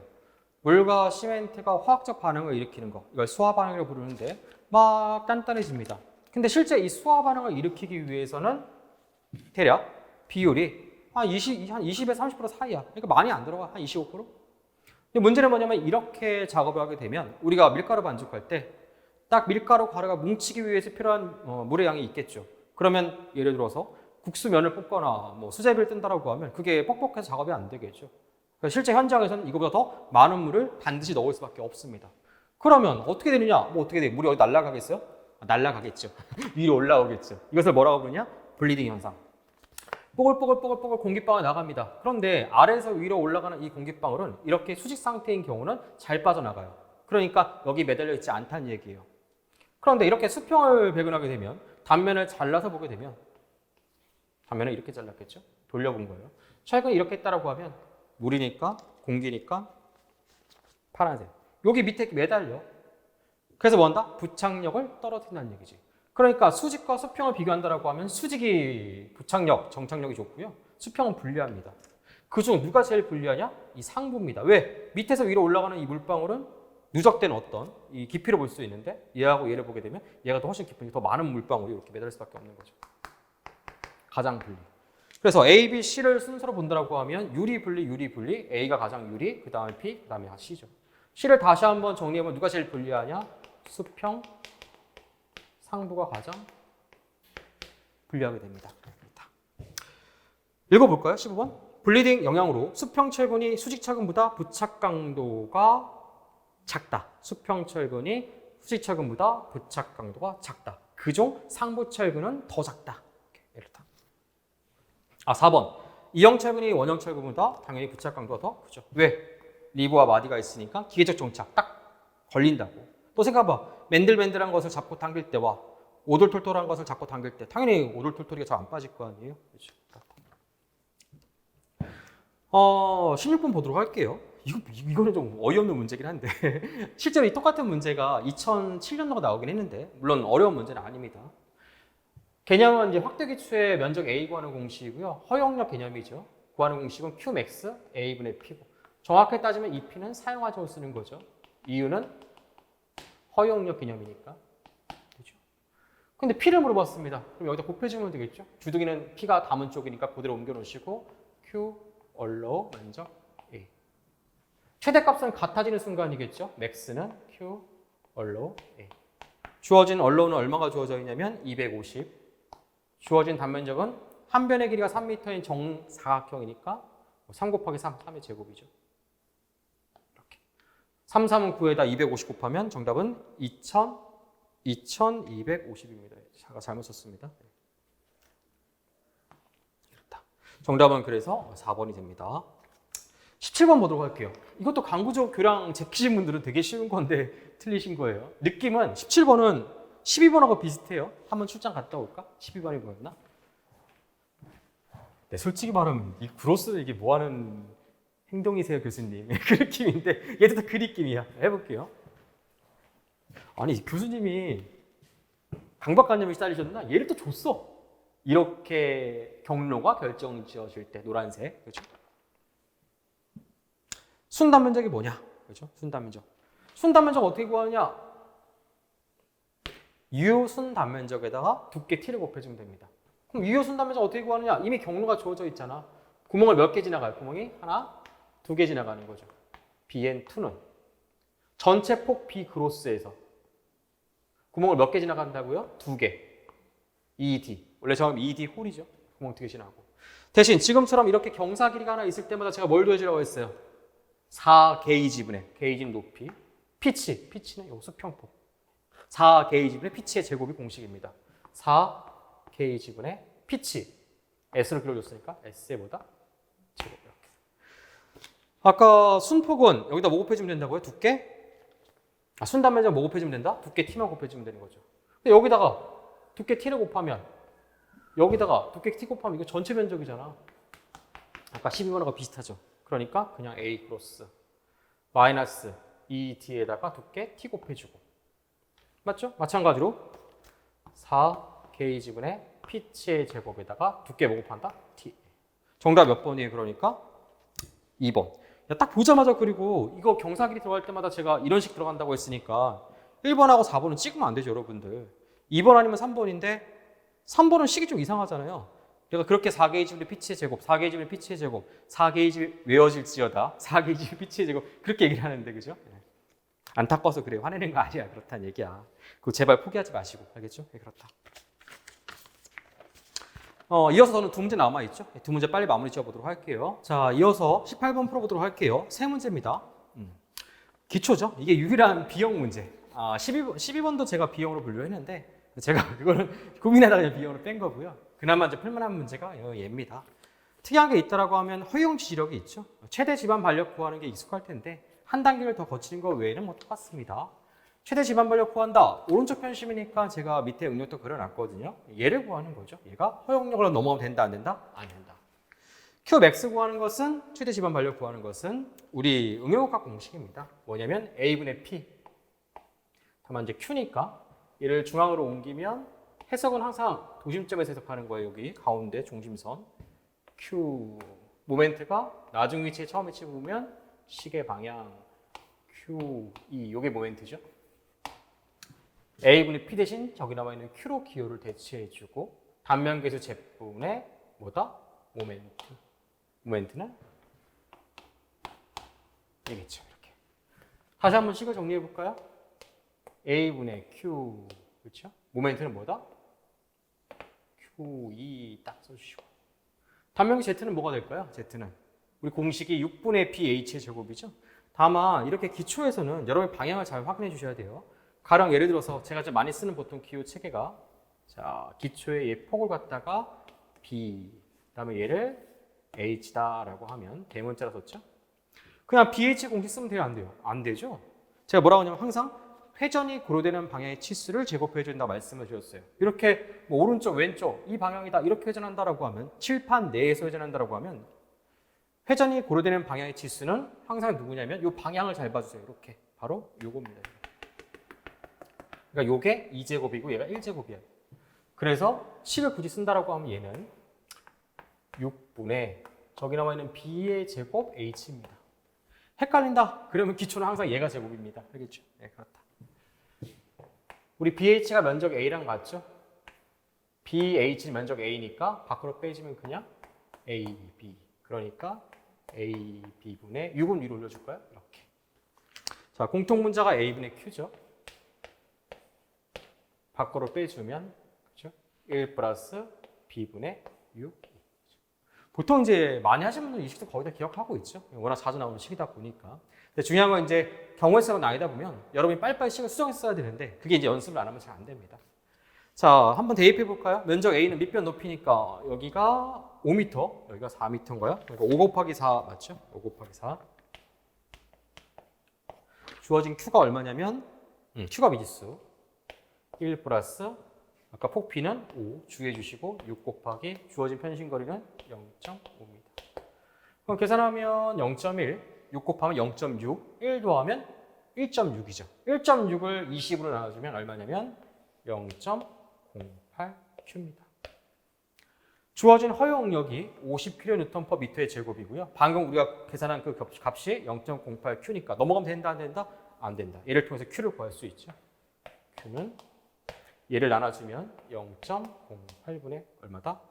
물과 시멘트가 화학적 반응을 일으키는 거, 이걸 수화 반응이라고 부르는데 막 단단해집니다. 근데 실제 이 수화 반응을 일으키기 위해서는 대략 비율이 한 20에서 30% 사이야. 그러니까 많이 안 들어가. 한 25%? 근데 문제는 뭐냐면 이렇게 작업을 하게 되면 우리가 밀가루 반죽할 때 딱 밀가루 가루가 뭉치기 위해서 필요한 물의 양이 있겠죠. 그러면 예를 들어서 국수면을 볶거나 뭐 수제비를 뜬다라고 하면 그게 뻑뻑해서 작업이 안 되겠죠. 그러니까 실제 현장에서는 이거보다 더 많은 물을 반드시 넣을 수밖에 없습니다. 그러면 어떻게 되느냐? 뭐 어떻게 돼? 물이 어디 날아가겠어요? 날아가겠죠. 위로 올라오겠죠. 이것을 뭐라고 부르냐? 블리딩 현상. 뽀글뽀글 공기방울이 나갑니다. 그런데 아래에서 위로 올라가는 이 공기방울은 이렇게 수직 상태인 경우는 잘 빠져나가요. 그러니까 여기 매달려 있지 않다는 얘기예요. 그런데 이렇게 수평을 배근하게 되면 단면을 잘라서 보게 되면 단면을 이렇게 잘랐겠죠? 돌려본 거예요. 철근이 이렇게 했다라고 하면 물이니까 공기니까 파란색. 여기 밑에 매달려. 그래서 뭐 한다? 부착력을 떨어뜨린다는 얘기지. 그러니까 수직과 수평을 비교한다라고 하면 수직이 부착력, 정착력이 좋고요. 수평은 불리합니다. 그중 누가 제일 불리하냐? 이 상부입니다. 왜? 밑에서 위로 올라가는 이 물방울은 누적된 어떤 이 깊이를 볼 수 있는데 얘하고 얘를 보게 되면 얘가 더 훨씬 깊으니 더 많은 물방울이 이렇게 매달릴 수밖에 없는 거죠. 가장 불리. 그래서 A, B, C를 순서로 본다라고 하면 유리, 분리, A가 가장 유리, 그 다음에 B, 그 다음에 C죠. C를 다시 한번 정리해보면 누가 제일 불리하냐? 수평, 상부가 가장 불리하게 됩니다. 읽어볼까요? 15번. 블리딩 영향으로 수평 철근이 수직 철근보다 부착 강도가 작다. 수평 철근이 수직 철근보다 부착 강도가 작다. 그중 상부 철근은 더 작다. 이렇다. 4번. 이형 철근이 원형 철근보다 당연히 부착 강도가 더 크죠. 왜? 리브와 마디가 있으니까 기계적 정착 딱 걸린다고. 또 생각해봐. 맨들맨들한 것을 잡고 당길 때와 오돌톨톨한 것을 잡고 당길 때 당연히 오돌톨톨이가 잘 안 빠질 거 아니에요? 그렇죠. 16번 보도록 할게요. 이거는 좀 어이없는 문제긴 한데 실제로 이 똑같은 문제가 2007년도가 나오긴 했는데 물론 어려운 문제는 아닙니다. 개념은 이제 확대기초의 면적 A 구하는 공식이고요. 허용력 개념이죠. 구하는 공식은 Qmax A분의 P고 정확하게 따지면 이 P는 사용하지 않고 쓰는 거죠. 이유는 허용력 개념이니까. 그렇죠? 근데 P를 물어봤습니다. 그럼 여기다 곱해주면 되겠죠. 주둥이는 P가 담은 쪽이니까 그대로 옮겨 놓으시고 Q 얼로 면적 A. 최대값은 같아지는 순간이겠죠. max는 Q 얼로 A. 주어진 언론은 얼마가 주어져 있냐면 250. 주어진 단면적은 한 변의 길이가 3m인 정사각형이니까 3 곱하기 3, 3의 제곱이죠. 이렇게. 3, 3은 9에다 250 곱하면 정답은 2250입니다. 제가 잘못 썼습니다. 이렇다. 정답은 그래서 4번이 됩니다. 17번 보도록 할게요. 이것도 강구조 교량 제키신 분들은 되게 쉬운 건데 틀리신 거예요. 느낌은 17번은 12번하고 비슷해요. 한번 출장 갔다 올까? 12번이 뭐였나? 네, 솔직히 말하면 이 구로스는 이게 뭐 하는 행동이세요, 교수님? 그 느낌인데 얘도 다 그 느낌이야. 해볼게요. 아니, 교수님이 강박관념이 시달리셨나? 얘를 또 줬어. 이렇게 경로가 결정 지어질 때 노란색, 그렇죠? 순단면적이 뭐냐? 그렇죠? 순단면적. 순단면적 어떻게 구하느냐? 유효 순단면적에다가 두께 t를 곱해주면 됩니다. 그럼 유효 순단면적 어떻게 구하느냐? 이미 경로가 주어져 있잖아. 구멍을 몇 개 지나가요? 구멍이 하나, 두 개 지나가는 거죠. BN2는 전체 폭 B 그로스에서 구멍을 몇 개 지나간다고요? 두 개. ED. 원래 처음 ED 홀이죠. 구멍 두 개 지나고. 대신 지금처럼 이렇게 경사 길이가 하나 있을 때마다 제가 뭘 더해주라고 했어요? 4 게이지분의 게이지는 높이, 피치는 요 수평폭. 4 게이지분의 피치의 제곱이 공식입니다. 4 게이지분의 피치. S로 길어졌으니까 S의 보다 제곱 이렇게. 아까 순폭은 여기다 뭐 곱해주면 된다고요? 두께? 순단면적 뭐 곱해주면 된다? 두께 T만 곱해주면 되는 거죠. 근데 여기다가 두께 T를 곱하면 여기다가 두께 T 곱하면 이거 전체 면적이잖아. 아까 12번하고 비슷하죠. 그러니까 그냥 A 크로스 마이너스 2T에다가 두께 T 곱해주고. 맞죠? 마찬가지로 4 게이지분의 피치의 제곱에다가 두께 뭐 곱한다? T. 정답 몇 번이에요? 그러니까 2번. 야, 딱 보자마자 그리고 이거 경사 길이 들어갈 때마다 제가 이런 식 들어간다고 했으니까 1번하고 4번은 찍으면 안 되죠, 여러분들. 2번 아니면 3번인데 3번은 식이 좀 이상하잖아요. 그러니까 그렇게 4게이지분의 피치의 제곱, 4게이지분의 피치의 제곱, 4게이지 외워질지어다, 4게이지분의 피치의 제곱 그렇게 얘기를 하는데 그죠? 안타까워서 그래. 화내는 거 아니야. 그렇다는 얘기야. 그거 제발 포기하지 마시고. 알겠죠? 네, 그렇다. 이어서 저는 두 문제 남아있죠? 두 문제 빨리 마무리 지어보도록 할게요. 자, 이어서 18번 풀어보도록 할게요. 세 문제입니다. 기초죠? 이게 유일한 B형 문제. 12번도 제가 B형으로 분류했는데 제가 그거는 고민하다가 그냥 B형으로 뺀 거고요. 그나마 이제 풀만한 문제가 얘입니다. 특이한 게 있다라고 하면 허용 지지력이 있죠. 최대 지반 반력 구하는 게 익숙할 텐데 한 단계를 더 거치는 거 외에는 뭐 똑같습니다. 최대 지반 반력 구한다. 오른쪽 편심이니까 제가 밑에 응력도 그려놨거든요. 얘를 구하는 거죠. 얘가 허용력으로 넘어가면 된다, 안 된다? 안 된다. Qmax 구하는 것은 최대 지반 반력 구하는 것은 우리 응용역학 공식입니다. 뭐냐면 A분의 P. 다만 이제 Q니까 얘를 중앙으로 옮기면 해석은 항상 도심점에서 해석하는 거예요. 여기 가운데 중심선. Q 모멘트가 나중 위치에 처음 위치 보면 시계 방향 QE 요게 모멘트죠. A분의 P 대신 저기 나와 있는 Q로 기호를 대체해주고 단면계수 제분의 뭐다? 모멘트. 모멘트는 이겠죠. 이렇게. 다시 한번 식을 정리해 볼까요? A분의 Q 그렇죠? 모멘트는 뭐다? QE 딱 써주시고 단면계 Z는 뭐가 될까요? Z는 우리 공식이 6분의 pH의 제곱이죠. 다만 이렇게 기초에서는 여러분의 방향을 잘 확인해 주셔야 돼요. 가령 예를 들어서 제가 좀 많이 쓰는 보통 기호 체계가 자 기초에 얘 폭을 갖다가 B 그다음에 얘를 H다라고 하면 대문자로 썼죠. 그냥 BH 공식 쓰면 돼요? 안 돼요? 안 되죠. 제가 뭐라고 하냐면 항상 회전이 고려되는 방향의 치수를 제곱해 준다고 말씀을 드렸어요. 이렇게 뭐 오른쪽 왼쪽 이 방향이다 이렇게 회전한다라고 하면 칠판 내에서 회전한다라고 하면 회전이 고려되는 방향의 치수는 항상 누구냐면 이 방향을 잘 봐주세요. 이렇게 바로 요겁니다. 그러니까 요게 2제곱이고 얘가 1제곱이야. 그래서 식을 굳이 쓴다라고 하면 얘는 6분의 저기 나와 있는 B의 제곱 H입니다. 헷갈린다. 그러면 기초는 항상 얘가 제곱입니다. 알겠죠? 네, 그렇다. 우리 BH가 면적 A랑 같죠? BH 면적 A니까 밖으로 빼주면 그냥 AB. 그러니까 AB분의 6은 위로 올려줄까요? 이렇게. 자, 공통 문자가 A분의 Q죠. 밖으로 빼주면 그렇죠? 1 플러스 b분의 6. 보통 이제 많이 하시는 분들 이 식도 거의 다 기억하고 있죠. 워낙 자주 나오는 식이다 보니까. 근데 중요한 건 이제 경우의 수가 나이다 보면 여러분이 빨리빨리 식을 수정했어야 되는데 그게 이제 연습을 안 하면 잘 안 됩니다. 자, 한번 대입해 볼까요? 면적 A는 밑변 높이니까 여기가 5m, 여기가 4m인가요? 그러니까 5 곱하기 4 맞죠? 5 곱하기 4. 주어진 Q가 얼마냐면 Q가 미지수 1 플러스 아까 폭피는 5 주의해 주시고 6 곱하기 주어진 편심거리는 0.5입니다. 그럼 계산하면 0.1, 6 곱하면 0.6, 1 더하면 1.6이죠. 1.6을 20으로 나눠주면 얼마냐면 0.08Q입니다. 주어진 허용력이 50kNm/m의 제곱이고요. 방금 우리가 계산한 그 값이 0.08Q니까 넘어가면 된다, 안 된다? 안 된다. 얘를 통해서 Q를 구할 수 있죠. Q는 얘를 나눠주면 0.08분의 얼마다?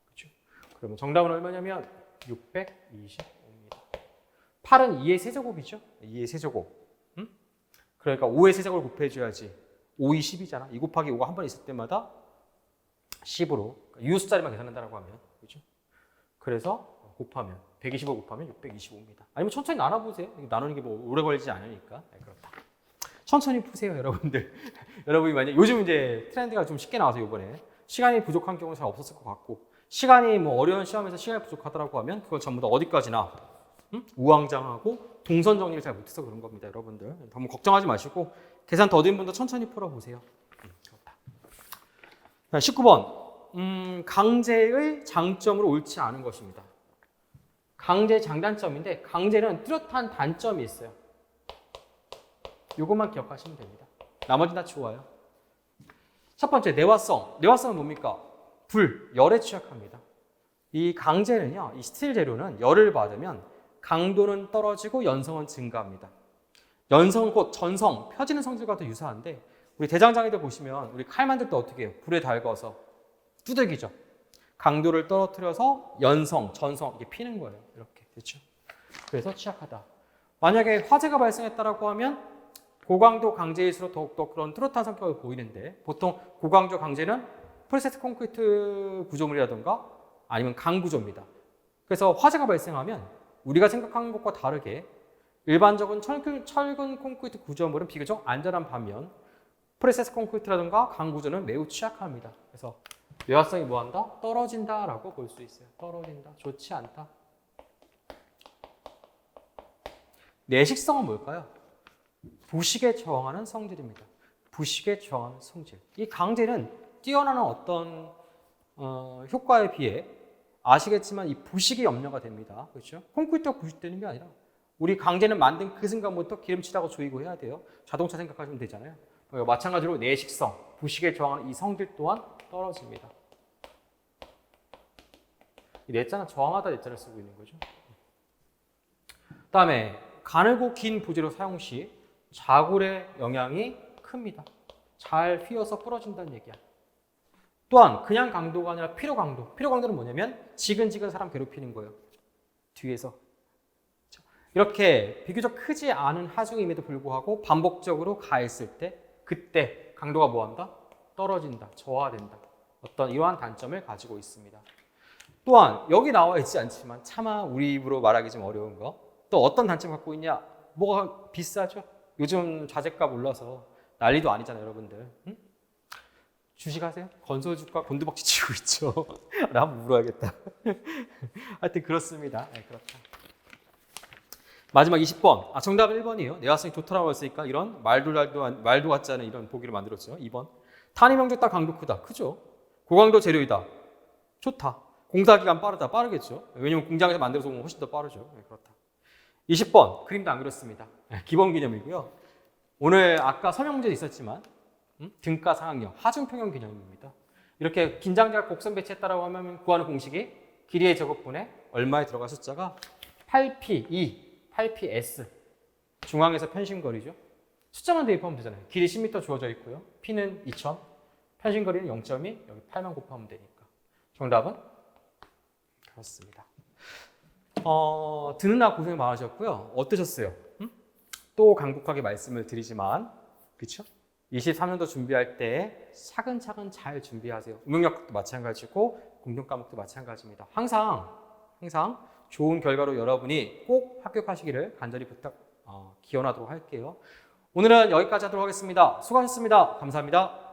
그렇죠? 그러면 정답은 얼마냐면 625입니다. 8은 2의 세제곱이죠. 2의 세제곱. 그러니까 5의 세제곱을 곱해줘야지. 5이 10이잖아. 2 곱하기 5가 한 번 있을 때마다 10으로 유수자리만 계산한다고 하면 그렇죠? 그래서 곱하면 125 곱하면 625입니다. 아니면 천천히 나눠보세요. 나누는 게 뭐 오래 걸리지 않으니까. 네, 그렇다. 천천히 푸세요, 여러분들. 여러분이 만약 요즘 이제 트렌드가 좀 쉽게 나와서 이번에 시간이 부족한 경우는 잘 없었을 것 같고 시간이 뭐 어려운 시험에서 시간이 부족하더라고 하면 그건 전부 다 어디까지나 우왕좌왕하고 동선 정리를 잘 못해서 그런 겁니다, 여러분들. 너무 걱정하지 마시고 계산 더딘 분도 천천히 풀어보세요. 그렇다. 19번. 강제의 장점으로 옳지 않은 것입니다. 강제의 장단점인데 강제는 뚜렷한 단점이 있어요. 이것만 기억하시면 됩니다. 나머지는 다 좋아요. 첫 번째, 내화성. 내화성은 뭡니까? 불, 열에 취약합니다. 이 강제는요, 이 스틸 재료는 열을 받으면 강도는 떨어지고 연성은 증가합니다. 연성은 곧 전성, 펴지는 성질과 더 유사한데 우리 대장장이들 보시면 우리 칼 만들 때 어떻게 해요? 불에 달궈서 두들기죠. 강도를 떨어뜨려서 연성, 전성 이게 피는 거예요. 이렇게 됐죠. 그래서 취약하다. 만약에 화재가 발생했다라고 하면 고강도 강제일수록 더욱더 그런 뚜렷한 성격을 보이는데 보통 고강도 강제는 프리세트 콘크리트 구조물이라든가 아니면 강구조입니다. 그래서 화재가 발생하면 우리가 생각하는 것과 다르게 일반적인 철근 콘크리트 구조물은 비교적 안전한 반면 프리세트 콘크리트라든가 강구조는 매우 취약합니다. 그래서 외화성이 뭐한다? 떨어진다라고 볼 수 있어요. 떨어진다. 좋지 않다. 내식성은 뭘까요? 부식에 저항하는 성질입니다. 부식에 저항하는 성질. 이 강제는 뛰어나는 어떤 효과에 비해 아시겠지만 이 부식이 염려가 됩니다. 그렇죠? 콘크리트가 부식되는 게 아니라 우리 강제는 만든 그 순간부터 기름칠하고 조이고 해야 돼요. 자동차 생각하시면 되잖아요. 마찬가지로 내식성, 부식에 저항하는 이 성질 또한 떨어집니다. 이 내자는 저항하다 내자를 쓰고 있는 거죠. 다음에 가늘고 긴 부재료 사용 시 자굴의 영향이 큽니다. 잘 휘어서 부러진다는 얘기야. 또한 그냥 강도가 아니라 피로 강도. 피로 강도는 뭐냐면 지근지근 사람 괴롭히는 거예요. 뒤에서. 이렇게 비교적 크지 않은 하중임에도 불구하고 반복적으로 가했을 때 그때 강도가 뭐한다? 떨어진다. 저하된다. 어떤 이러한 단점을 가지고 있습니다. 또한 여기 나와 있지 않지만 차마 우리 입으로 말하기 좀 어려운 거. 또 어떤 단점을 갖고 있냐? 뭐가 비싸죠? 요즘 자재값 올라서 난리도 아니잖아요, 여러분들. 응? 주식하세요? 건설주가 곤두박질 치고 있죠. 나 한번 물어야겠다. 하여튼 그렇습니다. 네, 그렇다. 마지막 20번. 정답은 1번이에요. 내화성이 좋다라고 했으니까 이런 말도 같지 않은 이런 보기를 만들었어요. 2번. 탄임형 좋다, 강도 크다. 크죠? 고강도 재료이다. 좋다. 공사기간 빠르다. 빠르겠죠? 왜냐면 공장에서 만들어서 오면 훨씬 더 빠르죠. 네, 그렇다. 20번. 그림도 안 그렇습니다. 기본 개념이고요. 오늘 아까 설명 문제도 있었지만 등가 상항력, 하중평형 개념입니다. 이렇게 긴장각 곡선 배치했다라고 하면 구하는 공식이 길이의 제곱분에 얼마에 들어갈 숫자가 8P2, 8PS. 중앙에서 편심거리죠. 숫자만 대입하면 되잖아요. 길이 10m 주어져 있고요. P는 2000, 편심거리는 0.2, 여기 8만 곱하면 되니까. 정답은 그렇습니다. 듣느라 고생 많으셨고요. 어떠셨어요? 또 간곡하게 말씀을 드리지만, 그쵸? 23년도 준비할 때 차근차근 잘 준비하세요. 응용력도 마찬가지고 공동 과목도 마찬가지입니다. 항상 좋은 결과로 여러분이 꼭 합격하시기를 간절히 기원하도록 할게요. 오늘은 여기까지 하도록 하겠습니다. 수고하셨습니다. 감사합니다.